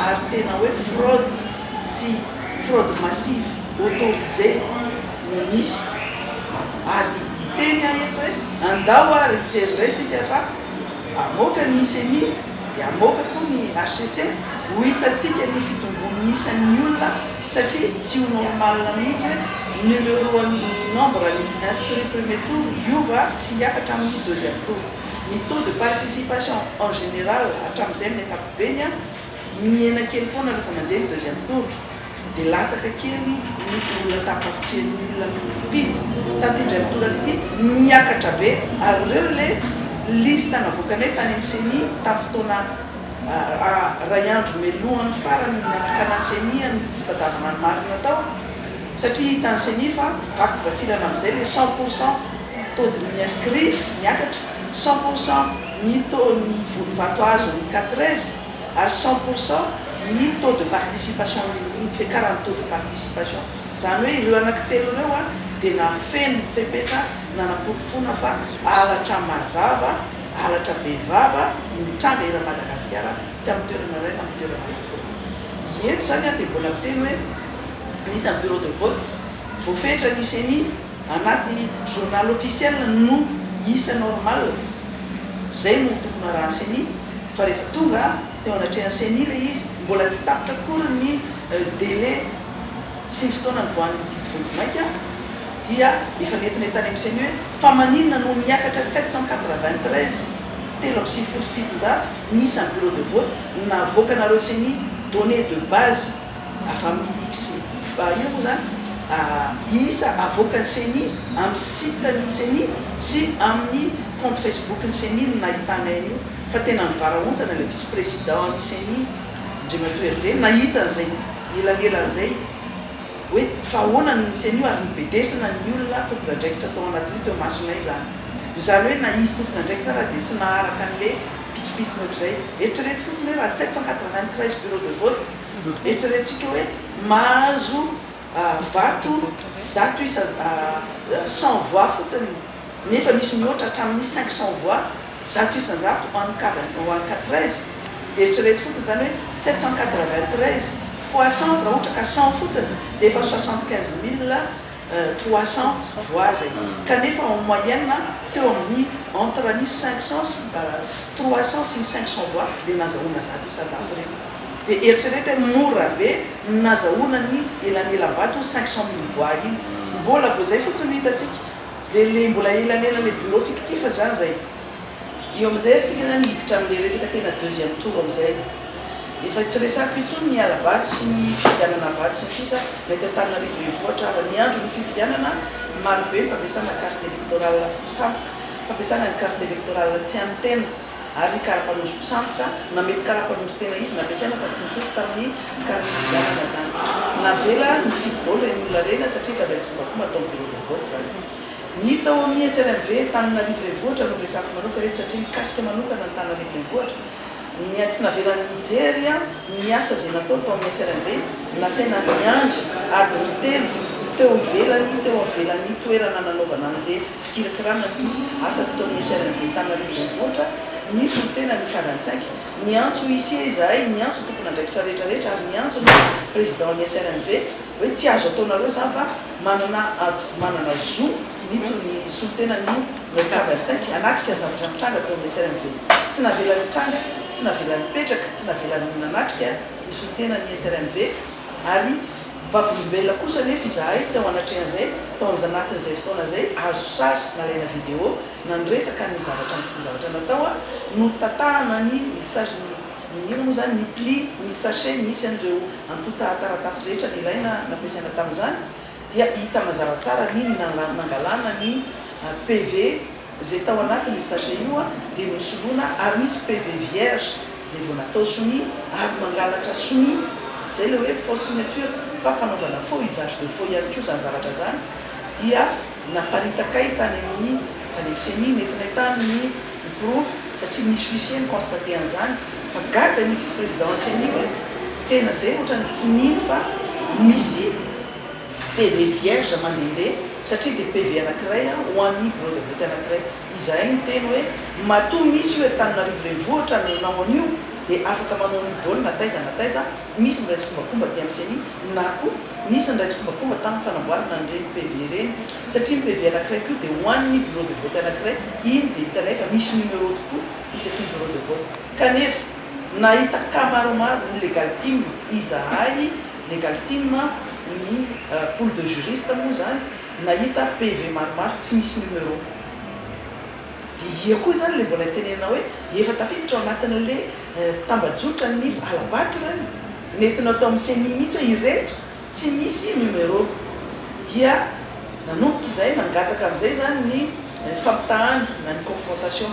ary tena hoe fraude sy fraude massive autorisé no nisy ary hiteny aeto hoe andao ary hijeriretsika fa amoaka ny CENI dia amoaka koa ny HCC ho hitatsika ny fitombony isan'ny olona satria tsy ho normal mihitsy hoe numéro nombre ny inscrit premier tour iova sy hiakatra amin'ny deuxième tour ny taux de participation en général hatramin'izay amin'ny ankapobeny miena kely foana rehefa mandeha ny deuxième tour dia latsaka kely ny olona tapafitrian'ny olona mifidy tatindray tour ity miakatra be ary reo le liste navoakanay tany amin'ny CENI tamin'ny fotoana ray andro melohany farany nanakana senia ny fitadavana ny marina tao satria hitany senia fa vakovatsilana amin'izay le 100% taux de mi-inscrit miakatra 100% ny taux ny volovato azo ny 4 ary 100% ny taux de participation ny fe 40 taux de participation zany hoe ireo anankitelo ireo a dia nafeno fepetra nanapolofona fa alatra mazava alatra bevava mitranga era Madagasikara tsy amin'ny toerana ray na amin'ny toerana anankiroa. Eto zany a dia mbola miteny hoe nisy amin'ny bureau de vote voafetra ny CENI anaty journal officiel no isa normal zay no tokony raha CENI fa rehefa tonga teo anatrehan'ny CENI le izy mbola tsy tapitra kory ny délai sy ny fotoana ny voan'ny didy vojimaika dia efa nentina tany amin'ny CENI hoe fa maninona no miakatra 793 telo amin'ny sivifolo fitonjato nisy amin'ny bureau de vote navoakanareo CENI données de base avy amin'ny x io moa zany isa avoakany CENI amin'ny site ny CENI sy amin'ny compte Facebook ny CENI no nahitana io fa tena nivaraontsana le vice président ny CENI Ndriamato Hervé nahita an'izay elanelan'izay hoe fa ahoana ny CENI ary nibedesina ny olona tokony andraikitra tao anatin'io teo masonay zany zany hoe na izy tokony andraikitra raha dia tsy naharaka an'le pitsopitsony ohatr'izay eritrereto fotsiny hoe raha 793 bureau de vote eritreretintsika hoe mahazo vato zato isa 100 voix fotsiny nefa misy mihoatra hatramin'ny 500 voix zato isanjato ho an'ny 4 dia eritrereto fotsiny zany hoe 793 fois 100 raha ohatra ka 100 fotsiny dia efa 75 300 voix zay kanefa en moyenne teo amin'ny entre ny 500 sy 300 sy 500 voix dia nazahoana zato isanjato reny dia eritrereto mora be nazahoana ny elanelam-bato 500 000 voix iny mbola vo zay fotsiny hitatsika le mbola elanela le bureau fictif zany zay io am'izay tsika zany hiditra amin'le resaka tena deuxième tour am'izay efa tsy resako intsony ny alabato sy ny fifidianana vato sy ny sisa mety Antananarivo renivohitra raha ny andro ny fifidianana marobe ny fampiasana carte électorale samboka fampiasana ny carte électorale tsy amin'ny tena ary karapanondro samboka na mety karapanondro tena izy nampiasaina fa tsy mitovy tamin'ny carte fifidianana zany navela ny fididolo reny olona reny satria kadraitsy fombakomba atao bureau de vote zany ny tao amin'ny SRMV Antananarivo renivohitra no resako manoka reto satria mikasika manokana Antananarivo renivohitra ny tsy navelan'ny Nigeria ny asa zay natao tao amin'ny SRMV nasaina miandry adiny telo teo ivelany teo avelan'ny toerana nanaovana an'le fikirakirana ny asa tao amin'ny SRMV Antananarivo renivohitra ny tena ny 45 ny antso ici izahay ny antso tokony andraikitra rehetrarehetra ary ny antso no président ny SRMV hoe tsy azo ataonareo zany fa manana zo nito ny solotena ny 45 anatrika zavatra mitranga tao amin'ny SRMV tsy navelan'ny tranga tsy navelan'ny petraka tsy navelan'ny nanatrika ny solotena ny SRMV ary vavolombelona kosa nefa izahay tao anatrehan'izay tao anatin'izay fotoana zay azo sary nalaina vidéo nandresaka ny zavatra natao no tatahana ny sary ny ino moa zany ny pli ny sachet misy an'ireo antota taratasy rehetra ny ilaina nampiasaina tamin'izany dia hita mazava tsara ny nangalana ny PV zay tao anatiny sachet io dia misoloana ary misy PV vierge zay vao natao soni ary mangalatra soni zay le hoe fausse signature fa fanaovana faux usage de faux ihany koa zany zavatra zany dia naparitakay tany amin'ny CENI nentina tany ny proof satria misy huissier ny constaté an'izany fa gaga ny vice président CENI hoe tena zay ohatrany tsy mino fa misy PV vierge mandehandeha satria dia PV anankiray ho an'ny bureau de vote anankiray izahay ny teny hoe matoa misy hoe Antananarivo renivohitra nanao an'io dia afaka manao ny dolo nataiza misy miraitsy-kombakomba ty amin'ny CENI na koa misy niraitsy-kombakomba tamin'ny fanamboarana an'ireny PV reny satria ny PV anankiray koa dia ho an'ny bureau de vote anankiray iny dia hitanay fa misy numéro tokoa isaky ny bureau de vote kanefa nahita ka maromaro ny legal team izahay legal team ny pool de juriste moa zany nahita PV maromaro tsy misy numéro dia ia koa zany le mbola tenena hoe efa tafiditra ao anatin'le tambajotra ny alabato reny nentina atao amin'ny CENI mihitsy hoe ireto tsy misy numéro dia nanomboka izay nangataka amin'izay zany ny fampitahana na ny confrontation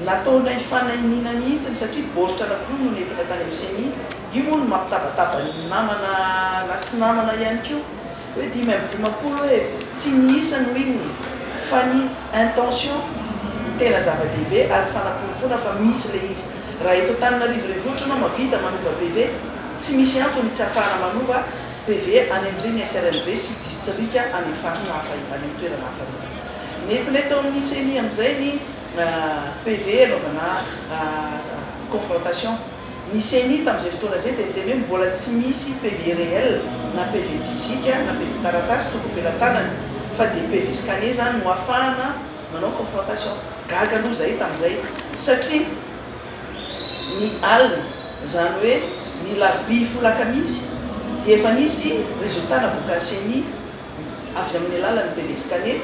nataonay fanahinina mihitsy satria baoritra anakiro no nentina tany amin'seny io moa no mampitabataba namana na tsy namana ihany ko hoe 5 hoe tsy miisany hoininy fa ny intention tena zava-dehibe ary fanapolofona fa misy le izy raha eto Antananarivo renivohitra anao mavita manova PV tsy misy antony tsy ahafahana manova PV any amin'izay ny SRLV sy distrika any faritra hafa any amin'ny toerana hafa netinay tao amin'ny CENI amin'izay ny PV anaovana confrontation ny CENI tamin'izay fotoana zay dia miteny hoe mbola tsy misy PV réel na PV physique na PV taratasy toko ampelantanany fa dia PV scanner zany no ahafahana manao confrontation gaga aloha zay tamin'izay satria ny alina zany hoe ny larbi folakamisy dia efa nisy résultat navoaka CENI avy amin'ny alalan'ny PV scanner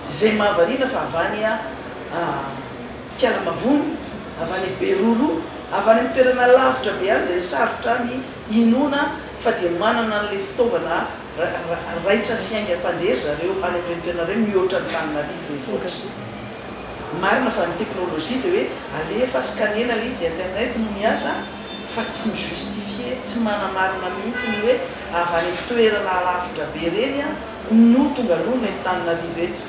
zay mahavariana fa avany Kialamavono avany Beroro avany amin'ny toerana lavitra be any zay sarotra ny inona fa dia manana an'ilay fitaovana raitra sy aingam-pandeha zareo any amin'ny toerana reny mihoatra ny Antananarivo renivohitra marina fa ny teknôlôjia dia hoe alefa scanena le izy dia internet no miasa fa tsy mijustifie tsy manamarina mihitsy ny hoe avany toerana lavitra be reny no tonga aloha ny Antananarivo eto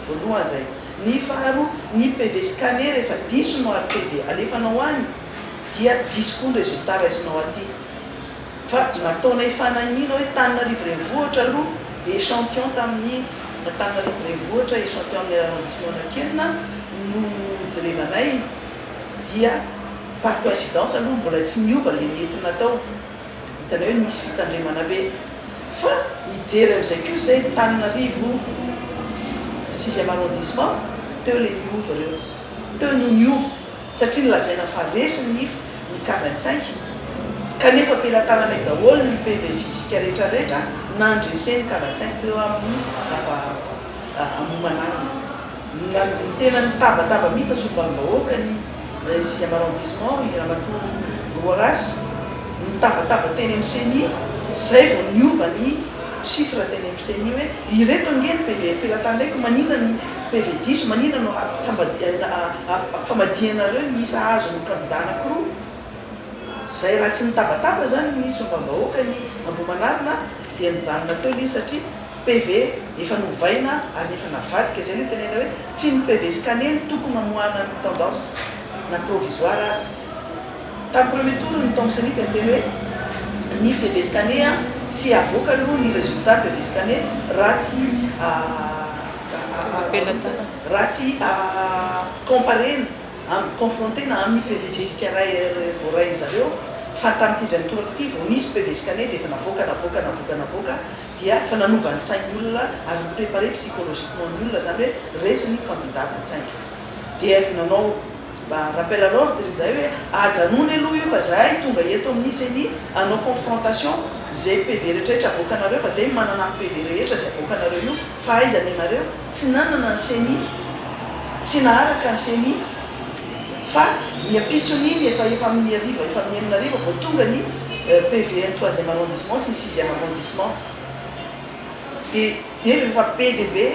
voalohany zay ny faharoa ny PV scanner efa diso no ary PV alefanao any dia diso koa ny résultat raisinao aty fa nataonay fanahinina hoe Antananarivo renivohitra aloha échantillon tamin'ny Antananarivo renivohitra échantillon amin'ny arrondissement Anakirina no jerevanay dia par coïncidence aloha mbola tsy miova le nentina tao hitanay hoe misy fitandremana be fa mijery amin'izay koa zay Antananarivo 6e arrondissement teo le niova reo teo no niova satria nilazaina fa resy ny K25 kanefa ampelantananay daholo ny PV physique rehetrarehetra nandreseny K25 teo amin'ny amomanarina na tena nitabataba mihitsy asombanim-bahoaka ny 6e arrondissement Ramatoa Roarasy nitabataba teny amin'ny CENI zay vao niova ny chiffre teny amin'ny CENI hoe ireto angeny PV ampelantananaiko manina ny PV diso manina no famadianareo ny isa azo ny candidat anankiroa zay raha tsy nitabataba zany ny sombanim-bahoaka ny Ambohimanarina dia nijanona teo le izy satria PV efa novaina ary efa navadika zay le tenena hoe tsy ny PV scanner ny tokony mamoahana ny tendance na provisoire tamin'ny premier tour ny tao amin'ny CENI dia teny hoe ny PV scanner tsy avoaka aloha ny résultat PV scanner raha tsy comparena confrontena amin'ny PV physique voaray zareo fa tamin'ity drany toraka ity vao nisy PV scanner dia efa navoaka dia efa nanova ny sain'ny olona ary miprépare psychologiquement ny olona zany hoe resy ny candidat 25 dia efa nanao rappel à l'ordre zay hoe ajanony aloha io fa zahay tonga eto amin'ny CENI anao confrontation zay PV rehetrarehetra avoakanareo fa zay manana PV rehetra zay avoakanareo io fa aizany anareo tsy nanana ny CENI tsy naharaka ny CENI fa miapitson'iny efa amin'ny ariva efa amin'ny eninariva vao tonga ny PV ny 3e arrondissement sy ny 6e arrondissement dia efa be dia be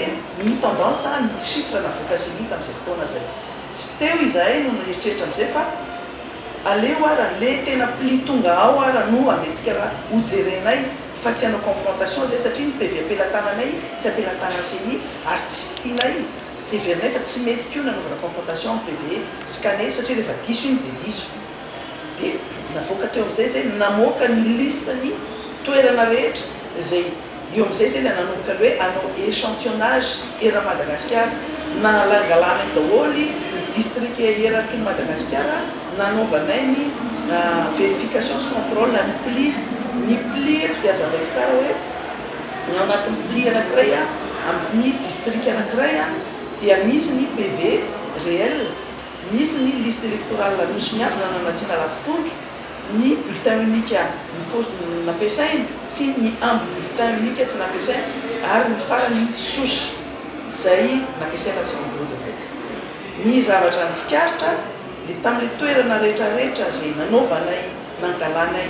ny tendance ny chiffre navoaka CENI tamin'izay fotoana zay sy teo izahay no naeritreritra amin'izay fa aleo ara le tena pli tonga ao ara no andetsika raha hojerenay fa tsy hanao confrontation zay satria ny PV ampelantananay tsy ampelantanan CENI ary tsy tianay tsy heverinay fa tsy mety koa nanaovana confrontation amin'ny PV scanner satria rehefa diso iny dia diso dia navoaka teo amin'izay zay namoaka ny liste ny toerana rehetra zay eo amin'izay zay le nanomboka le hoe anao échantillonnage era Madagasikara na langalanay daholy district eraky ny Madagasikara nanaovanay ny vérification sy contrôle ny pli eto dia azavaiko tsara hoe ny ao anatin'ny pli anankiray amin'ny district anankiray dia misy ny PV réel misy ny liste électorale nosoniavina nanasiana lavitondro ny bulletin unique nampiasaina sy ny ambo bulletin unique tsy nampiasaina ary ny farany souche zay nampiasaina sy bureau de vote ny zavatra nitsikaritra dia tamin'ilay toerana rehetrarehetra zay nanaovanay nangalanay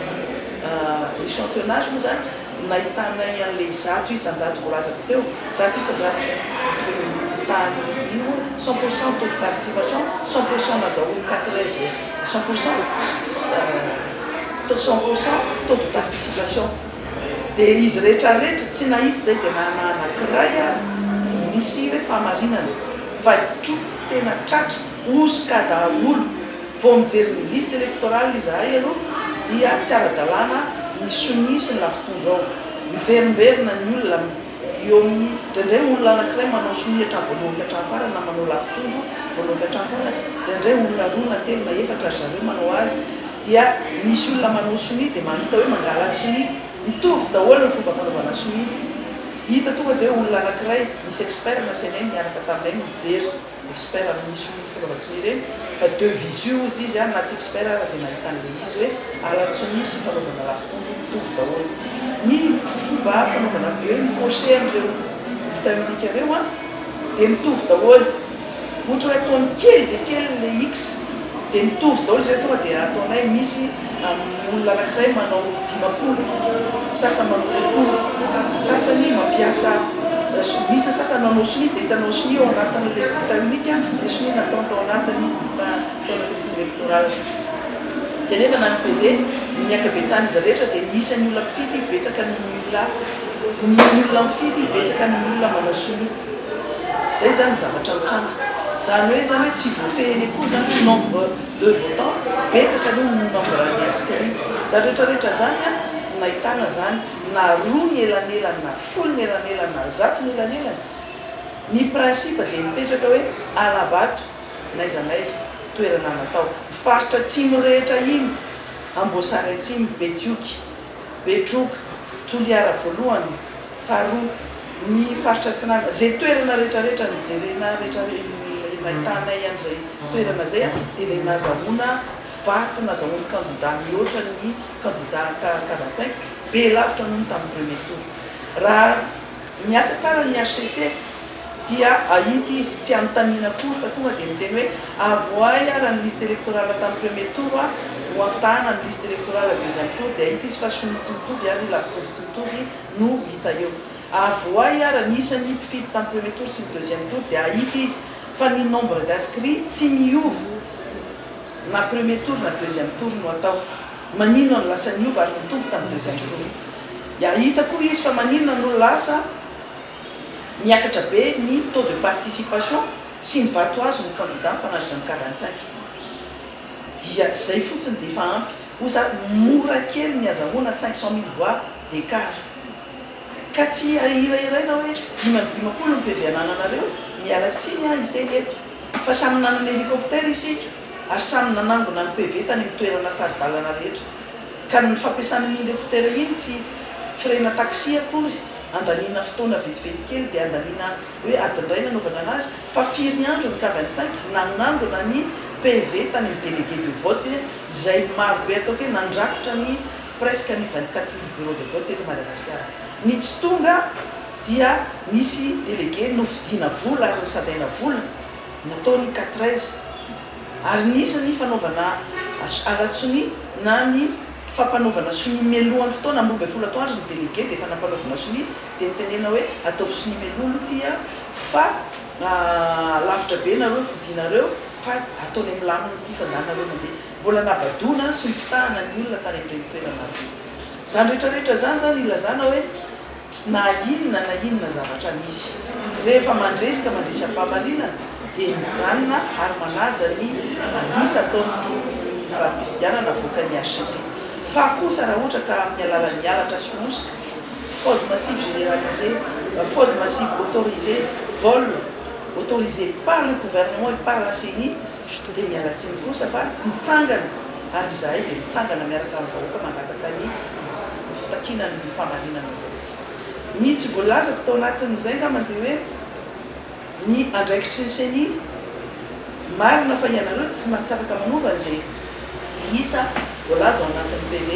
échantillonnage moa zany nahitanay an'ilay 100 isan-jato voalazako teo 100 isan-jato ahitany 100% taux de participation 100% nazahoany 4 100% 100% taux de participation dia izy rehetrarehetra tsy nahita zay dia nanankiray misy hoe famarinana fa tena tratra osika daholo vao mijery ny liste électorale izahay aloha dia tsy ara-dalàna ny soni sy ny lafitondro ao miverimberina ny olona eo amin'ny ndraindray olona anankiray manao soni hatramin'ny voalohany ka hatramin'ny farany na manao lafitondro voalohany ka hatramin'ny farany ndraindray olona roa na telo na efatra ry zareo manao azy dia misy olona manao soni dia mahita hoe mangala soni mitovy daholo ny fomba fanaovana soni hita tonga dia olona anankiray misy expert nasenay niaraka taminay mijery expert amin'ny soni fanaova-soni ireny fa deux visu izy izy na tsy expert raha dia nahita an'le izy hoe ala-tsoni sy fanaovana lafitondro mitovy daholo ny fomba fanaovana hoe mipoche amin'ireo vitaminique ireo dia mitovy daholo ohatra hoe ataony kely dia kely le x dia mitovy daholo zay tonga dia ataonay misy olona anankiray manao 10 sasa manao 10 sasany mampiasa misy sasany manao soni dia hitanao soni ao anatin'le vitaminique le soni natao tao anatiny tao anaty liste électorale tsy nefa na ny PV ny akabetsahana izy rehetra dia nisy ny olona mpifidy betsaka ny olona mifidy betsaka ny olona manao soni zay zany zavatra mitranga zany hoe tsy voafehiny koa zany nombre de votant betsaka aloha ny nombre ny inscrit zany rehetrarehetra zany nahitana zany na roa ny elanelany na folo ny elanelany na zato ny elanelany ny principe dia mipetraka hoe alabato naiza naiza toerana natao faritra atsimo rehetra iny Amboasary atsimo Betioky Betroka Toliara voalohany faharoa ny faritra Tsinana zay toerana rehetrarehetra nijerena nahitanay an'izay toerana zay dia ilay nazahoana vato nazahoany candidat mihoatra ny candidat 45 be lavitra noho tamin'ny premier tour raha miasa tsara ny HCC dia ahita izy tsy anontaniana kory fa tonga dia miteny hoe avoay raha ny liste électorale tamin'ny premier tour ho ampitahana ny liste électorale deuxième tour dia ahita izy fa soni tsy mitovy ary lavitondro tsy mitovy no hita eo avoay raha ny isan'ny mpifidy tamin'ny premier tour sy ny deuxième tour dia ahita izy fa ny nombre d'inscrits tsy miova na premier tour na deuxième tour no atao maninona no lasa niova ary mitombo tamin'ny deuxième tour dia ahita koa izy fa maninona no lasa miakatra be ny taux de participation sy ny vato azo ny candidat mifanaritra ny 45 dia zay fotsiny dia efa ampy oza mora kely ny azahoana 500 000 voix d'écart ka tsy ahirairaina hoe 10 no PV anananareo miala tsiny hiteny eto fa samy nanana hélicoptère isika ary samy nanangona ny PV tany amin'ny toerana sarodalana rehetra ka ny fampiasana ny hélicoptère iny tsy frena taxi akory andaniana fotoana vetivety kely dia andaniana hoe adindray nanaovana anazy fa firy andro ny K25 nanangona ny PV tany amin'ny délégué de vote izay marobe atao hoe nandrakotra ny presque ny 24 000 bureau de vote teto Madagasikara ny tsy tonga dia nisy délégué nofidiana vola ary sadaina vola nataony 4 ary nisy ny fanaovana alatsoni na ny fampanaovana soni melohany fotoana 12 atoandro ny délégué dia efa nampanaovana soni dia nitenena hoe ataovy soni melolo tia fa lavitra be nareo fidinareo fa ataony milamina ty fandanareo mandeha mbola nabadona sy ny fitahana ny olona tany amin'ireny toerana zany rehetrarehetra zany ilazana hoe na inona zavatra misy rehefa mandresy am-pahamarinana dia mijanona ary manaja ny isa ataony fifidianana voakany HCC fa kosa raha ohatra ka amin'ny alalan'ny alatra sy osika fraude massive généralisée fraude massive autorisée vol autorisé par le gouvernement et par la CENI dia mialatsiny kosa fa mitsangana ary izahay dia mitsangana miaraka amin'ny vahoaka mangataka ny fitakinany famarinana zay ny tsy voalazako tao anatin'izay ngamandia hoe ny andraikitry ny CENI marina fa ianareo tsy afaka manova an'izay isa voalaza ao anatin'ny PV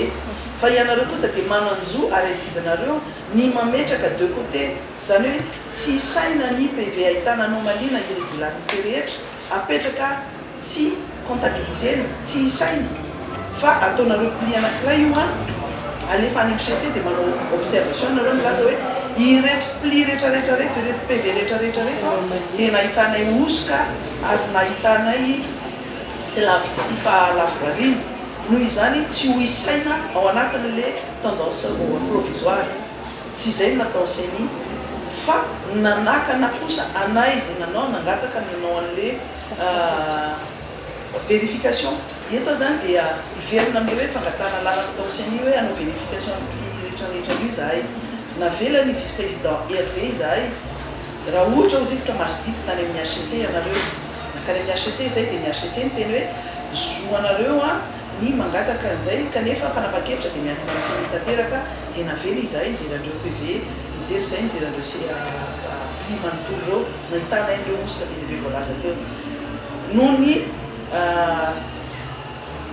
fa ianareo kosa dia mananjo ary adidinareo ny mametraka deux côté zany hoe tsy saina ny PV ahitana anomalie na irrégularité rehetra apetraka tsy comptabilisena tsy saina fa ataonareo pli anankiray io alefa any HCC dia manao observation nareo milaza hoe ireto pli rehetrarehetra reto ireto PV rehetrarehetra reto dia nahitanay osika ary nahitanay tsy fahalavy noho izany tsy ho isaina ao anatin'le tendance provisoire tsy izay natao seny fa nanakana kosa anay izay nanao nangataka nanao an'le vérification eto zany dia iverina amin'le hoe fangatana lalana tao seny hoe anao vérification pli rehetrarehetra io zahay navelany vice président Hervé izahay raha ohatra ho ziska masodity tany amin'ny HCC ianareo nakany amin'ny HCC izay dia ny HCC ny teny hoe zoanareo ny mangataka an'izay kanefa fanapa-kevitra dia miankina seny tanteraka dia navela izahay nijeran'ireo PV nijery izay nijeran'ireo pli manontolo ireo nantanay an'ireo osika be dehibe voalaza teo noho ny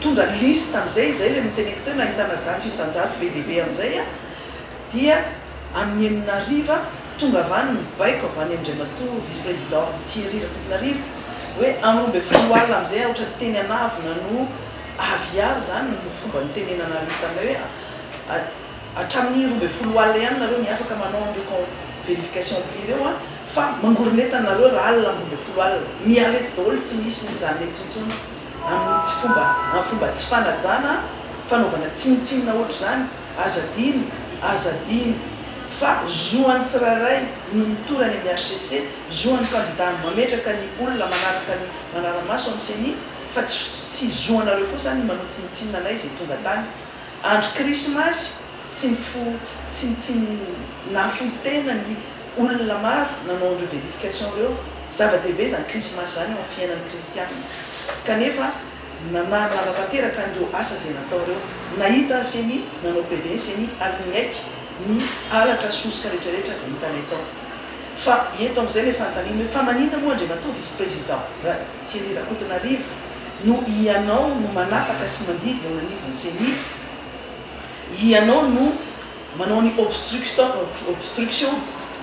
tondra liste amin'izay izay le miteneko teo nahitana zato isanjato be dehibe amin'izay dia amin'ny Aminariva tonga avany mibaiko avany Andriamatoa vice président Thierry Rakotonarivo hoe am'rombe folo alina amin'izay ohatra ny teny anavina no avy zany no fomba nitenenana liste aminay hoe hatramin'ny rombe folo alina ihany nareo ny afaka manao andreo vérification pli ireo fa mangoronentanareo raha alina am'rombe folo alina mialety daholo tsy misy mijanety intsony amin'ny tsy fomba tsy fanajana fanaovana tsinitsinina ohatra zany azadiny fa zoan'ny tsiraray ny mitorany amin'ny HCC zoan'ny candidat mametraka ny olona manaraka ny manaramaso amin'seny fa tsy zoanareo koa zany manao tsinitsinina anay zay tonga tany andro krismasy tsy nafoy tena ny olona maro nanao andreo vérification reo zava-dehibe zany krismasy zany ao fiainan'ny kristiana kanefa nanatanteraka andreo asa zay natao reo nahita seny nanao PV seny ary miaiky ny alatra sosika rehetrarehetra zay hitanay tao fa eto am'izay le fantanina hoe fa manina moa Andriamatoa vice président Thierry Rakotonarivo no ianao no manapaka sy mandidy ao anivony seny ianao no manao ny obstruction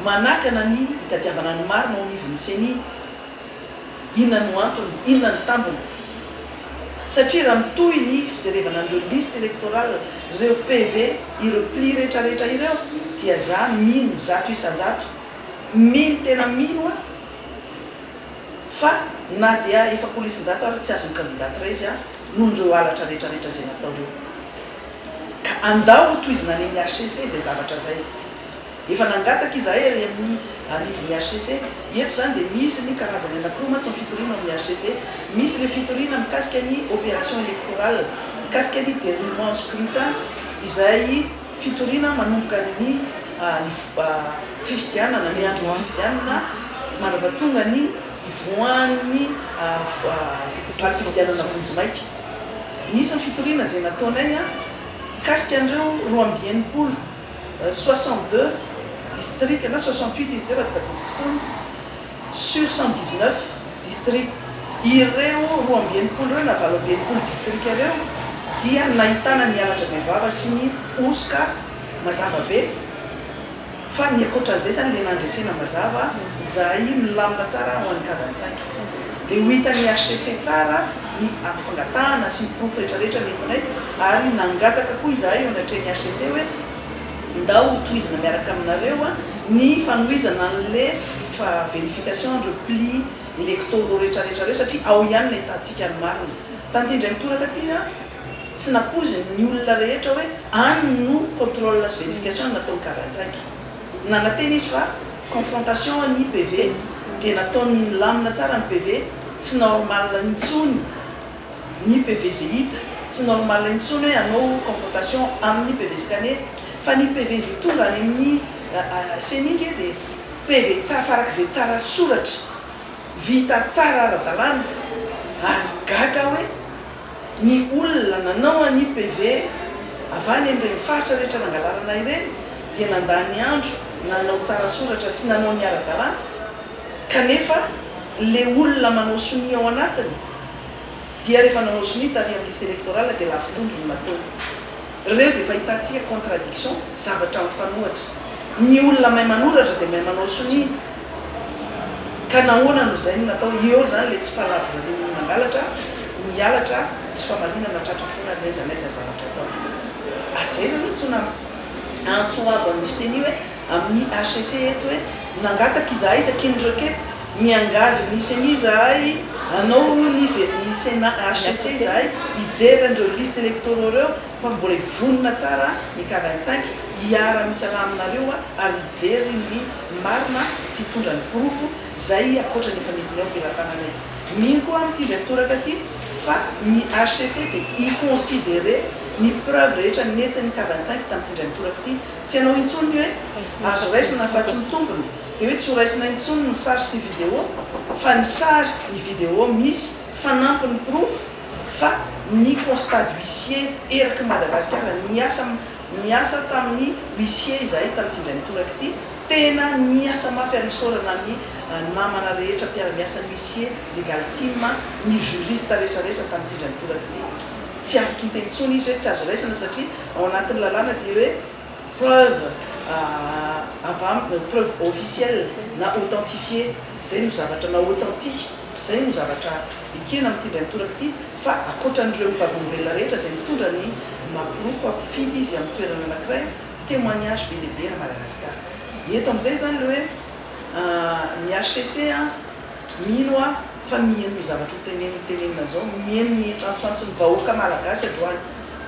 manakana ny hitadiavana ny marina ao anivony seny inona no antony inona ny tambony satria raha mitoy ny fijerevana andreo liste électorale ireo PV ireo pli rehetrarehetra ireo dia za mino zato isanjato mino tena mino fa na dia efapolo isanjato ary tsy azo ny candidate ray izy nohondreo alatra rehetrarehetra zay natao reo ka andao toizina any amin'ny HCC zay zavatra zay efa nangataka izahay amin'ny anivon'ny HCC eto zany dia misy ny karazany anankiroa matsy ny fitoriana amin'ny HCC misy le fitoriana mikasika ny opération électorale mikasika ny déroulement scrutin izay fitoriana manomboka ny fifidianana ny andro fifidianana manabatonga ny ivoan'ny fifidianana vonjimaiky nisy ny fitoriana zay nataonay mikasika andreo 62 district na 68 district sur 119 district ireo 12 reo na 20 district ireo dia nahitana ny alatra bevava sy ny osika mazava be fa ny akoatran'izay zany le nandresena mazava zahay milamina tsara ho an'ny K25 dia ho hitan'ny HCC tsara ny afangatahana sy ny proof rehetrarehetra nentinay ary nangataka koa izahay ao anatreny HCC hoe ndao toizina miaraka aminareo ny fanoizana an'le vérification andreo pli électoraux rehetrarehetra reo satria ao ihany na hitantsika ny marina tany indray mitoraka ty tsy napoziny ny olona rehetra hoe any no contrôle sy vérification nataony K25 nanateny izy fa confrontation ny PV dia nataony milamina tsara ny PV tsy normal intsony ny PV zay hita tsy normal intsony hoe anao confrontation amin'ny PV scanner fa ny PV zay tonga any amin'ny seningy dia PV farak'izay tsara soratra vita tsara ara-dalàna ary gaga hoe ny olona nanao any PV avany amin'ireny faritra rehetra nangalarana ireny dia nandany andro nanao tsara soratra sy nanao ny ara-dalàna kanefa le olona manao soni ao anatiny dia rehefa nanao soni tary amin'ny liste électorale dia lavitondro no natao reo dia fahitantsika contradiction zavatra mifanohatra ny olona mahay manoratra dia mahay manao soni ka nahoana no zay no natao eo zany le tsy fahalavina le mangalatra mialatra tsy famarinana tratra foana naiza zavatra atao azay zany tsona antsoavo misy teny hoe amin'ny HCC eto hoe nangataka izahay zakindroketo miangavy misy anizahay anao ny Sénat HCC izahay ijery andreo liste électoraux reo fa mbola ivonona tsara ny K25 hiara misy raha aminareo ary ijery ny marina sy tondra ny porofo zay akoatra ny efa nentinao am-pelantananay. Mino koa amin'ity ndraitoraka ty fa ny HCC dia iconsidéré ny preuve rehetra nentin'ny K25 tamin'ity ndraitoraka ty tsy anao intsony hoe azo raisina fa tsy mitombona dia hoe tsy ho raisina intsony ny sary sy vidéo fa ny sary ny vidéo misy fanampy ny porofo fa ny constat d'huissier eraky Madagasikara niasa tamin'ny huissier izahay tamin'ity ndraitoraka ty tena niasa mafy ary isaorana ny namana rehetra mpiara-miasa ny huissier legal team ny juriste rehetrarehetra tamin'ity ndraitoraka ty tsy afaka intentsony izy hoe tsy azo raisina satria ao anatin'ny lalàna dia hoe preuve officielle na authentifié zay no zavatra na authentique zay no zavatra ekena amin'ity ndraitoraka ty fa akoatran'ireo mivavolombelona rehetra zay mitondra ny maporofo fampifidy izy amin'ny toerana anankiray témoignage be lehibe na Madagasikara. Eto amin'izay zany le hoe ny HCC mino fa mihaino zavatra hotenenina zao mihaino ny antsoantsony vahoaka malagasy androany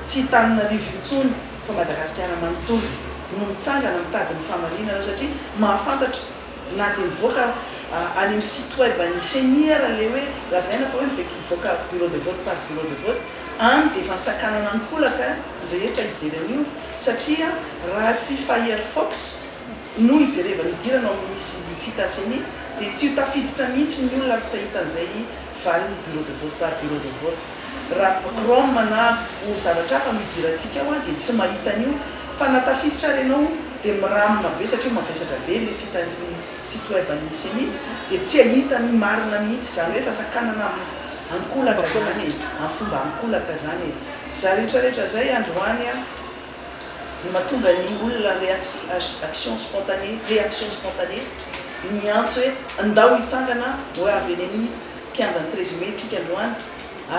tsy Antananarivo intsony fa Madagasikara manontolo no mitsangana mitady ny fahamarinana satria mahafantatra na dia mivoaka any amin'ny site web ny senior le hoe lazaina fa hoe mivoaka bureau de vote par bureau de vote any dia efa nisakanana ny kolaka rehetra ijery an'io satria raha tsy Firefox no ijerevana idirana ao amin'ny site seni dia tsy ho tafiditra mihitsy ny olona ary tsy ahitan'izay valiny bureau de vote par bureau de vote. Raha Chrome na ho zavatra hafa no idirantsika ao dia tsy mahita an'io fa natafiditra renao dia miramina be satria mavesatra be le site web ny seni dia tsy ahita ny marina mihitsy zany hoe fa sakanana ankolaka zany amin'ny fomba ankolaka zany za rehetrarehetra zay androany ny mahatonga ny olona réaction spontanée ny antso hoe andao hitsangana hoe avy eny amin'ny 15 mai tsika androany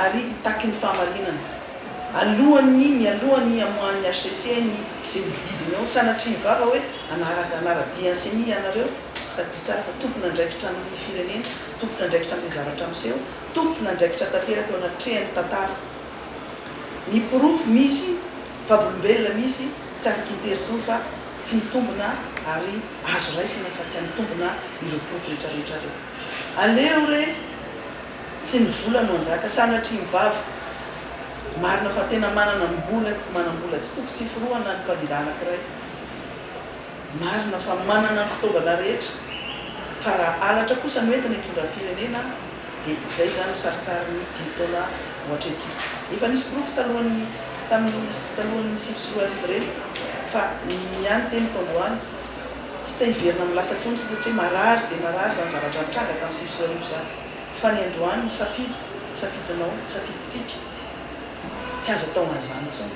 ary hitaky ny fahamarinana alohany amoan'ny HCC ny zay mididiny ao sanatria mivava hoe anaradiany seni ianareo tadio tsara fa tompona andraikitra amin'ny firenena tompona andraikitra amin'izay zavatra miseho tompona andraikitra tanteraka eo anatrehany tantara ny porofo misy vavolombelona misy tsy afaka interson fa tsy mitombona ary azo raisina fa tsy mitombona ireo porofo rehetrarehetra reo aleo re tsy nivola no anjaka sanatria mivava marina fa tena manambola tsy toko tsy foroana ny kandida anankiray marina fa manana ny fitaovana rehetra fa raha alatra kosa no entina hitondra firenena dia izay zany ho saritsara ny 10 taona hoatretsika efa nisy porofo tamin'ny 7 reny fa niany teniko androany tsy ta hiverina amin'ny lasa tsony satria marary dia marary zany zavatra mitranga tamin'ny 7 zany fa ny androany safidintsika tsy azo atao an'izany intsony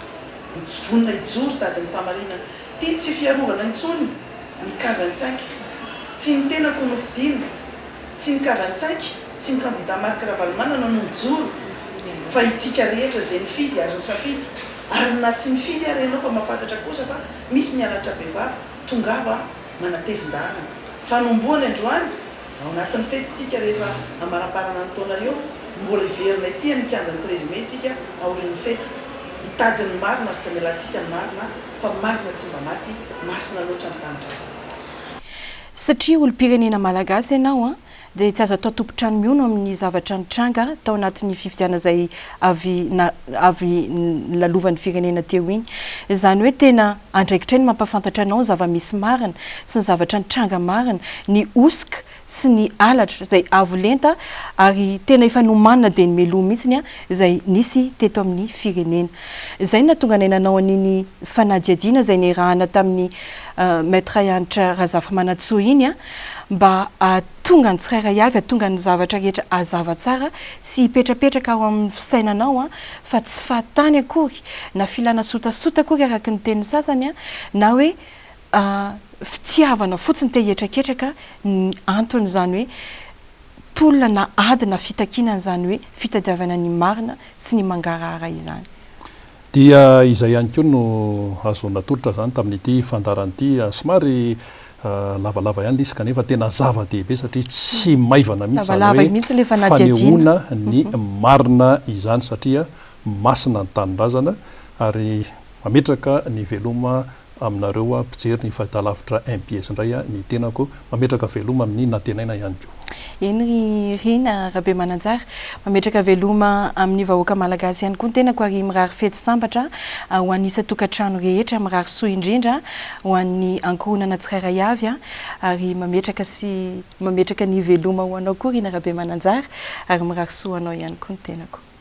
vonona ijoro tadiny fahamarinana ty tsy fiarovana intsony ny K25 tsy ny tenako no fidina tsy ny K25 tsy ny candidat Marc Ravalomanana no mijoro fa itsika rehetra zay nifidy ary nisafidy ary na tsy mifidy ary ianao fa mahafantatra kosa fa misy mianatra bevava tongava manatevin-darana fanomboany androany ao anatin'ny fetitsika rehefa amaraparana ny taona eo mbola iverina ity amin'ny 15 mai sika aorian'ny fety hitadiny marina ary tsy amelantsika ny marina fa marina tsy mba maty masina loatra ny tanitra zany satria olo-pirenena malagasy ianao dia tsy azo atao tompotrano miono amin'ny zavatra nitranga tao anatin'ny fifidiana izay avy lalovan'ny firenena teo iny izany hoe tena andraikitra ny mampafantatra anao ny zava-misy marina sy ny zavatra nitranga marina ny osika sy ny alatra izay avo lenta ary tena efa nomanina dia ny meloa mihitsiny izay nisy teto amin'ny firenena izay natonga nainanao an'iny fanadiadiana izay nirahana tamin'ny maître Ianitra Razafy iny mba atonga ny tsirairay avy atonga ny zavatra rehetra azava tsara sy hipetrapetraka ao amin'ny fisainanao fa tsy fahatany akory na filana sotasota akory araka ny teny sasany na hoe fitiavana fotsiny te hihetraketraka ny antony zany hoe tolona na ady na fitakinana zany hoe fitadiavana ny marina sy ny mangarahara izany dia izay ihany koa no azo natolotra zany tamin'ity fandaran'ity somary lavalava ihany lisy kanefa tena zava-dehibe satria tsy maivana mihitsy fanehoana ny marina izany satria masina ny tanindrazana ary mametraka ny veloma aminareo mpijery ny fahitalavitra MPS indray ny tenako mametraka veloma amin'ny natenaina ihany koa. Eny Rina Rabe Mananjara mametraka veloma amin'ny vahoaka malagasy ihany koa ny tenako ary mirary fety sambatra ho an'ny isa-tokantrano rehetra mirary soa indrindra ho an'ny ankohonana tsirairay avy ary mametraka ny veloma ho anao koa Rina Rabe Mananjara ary mirary soa anao ihany koa ny tenako.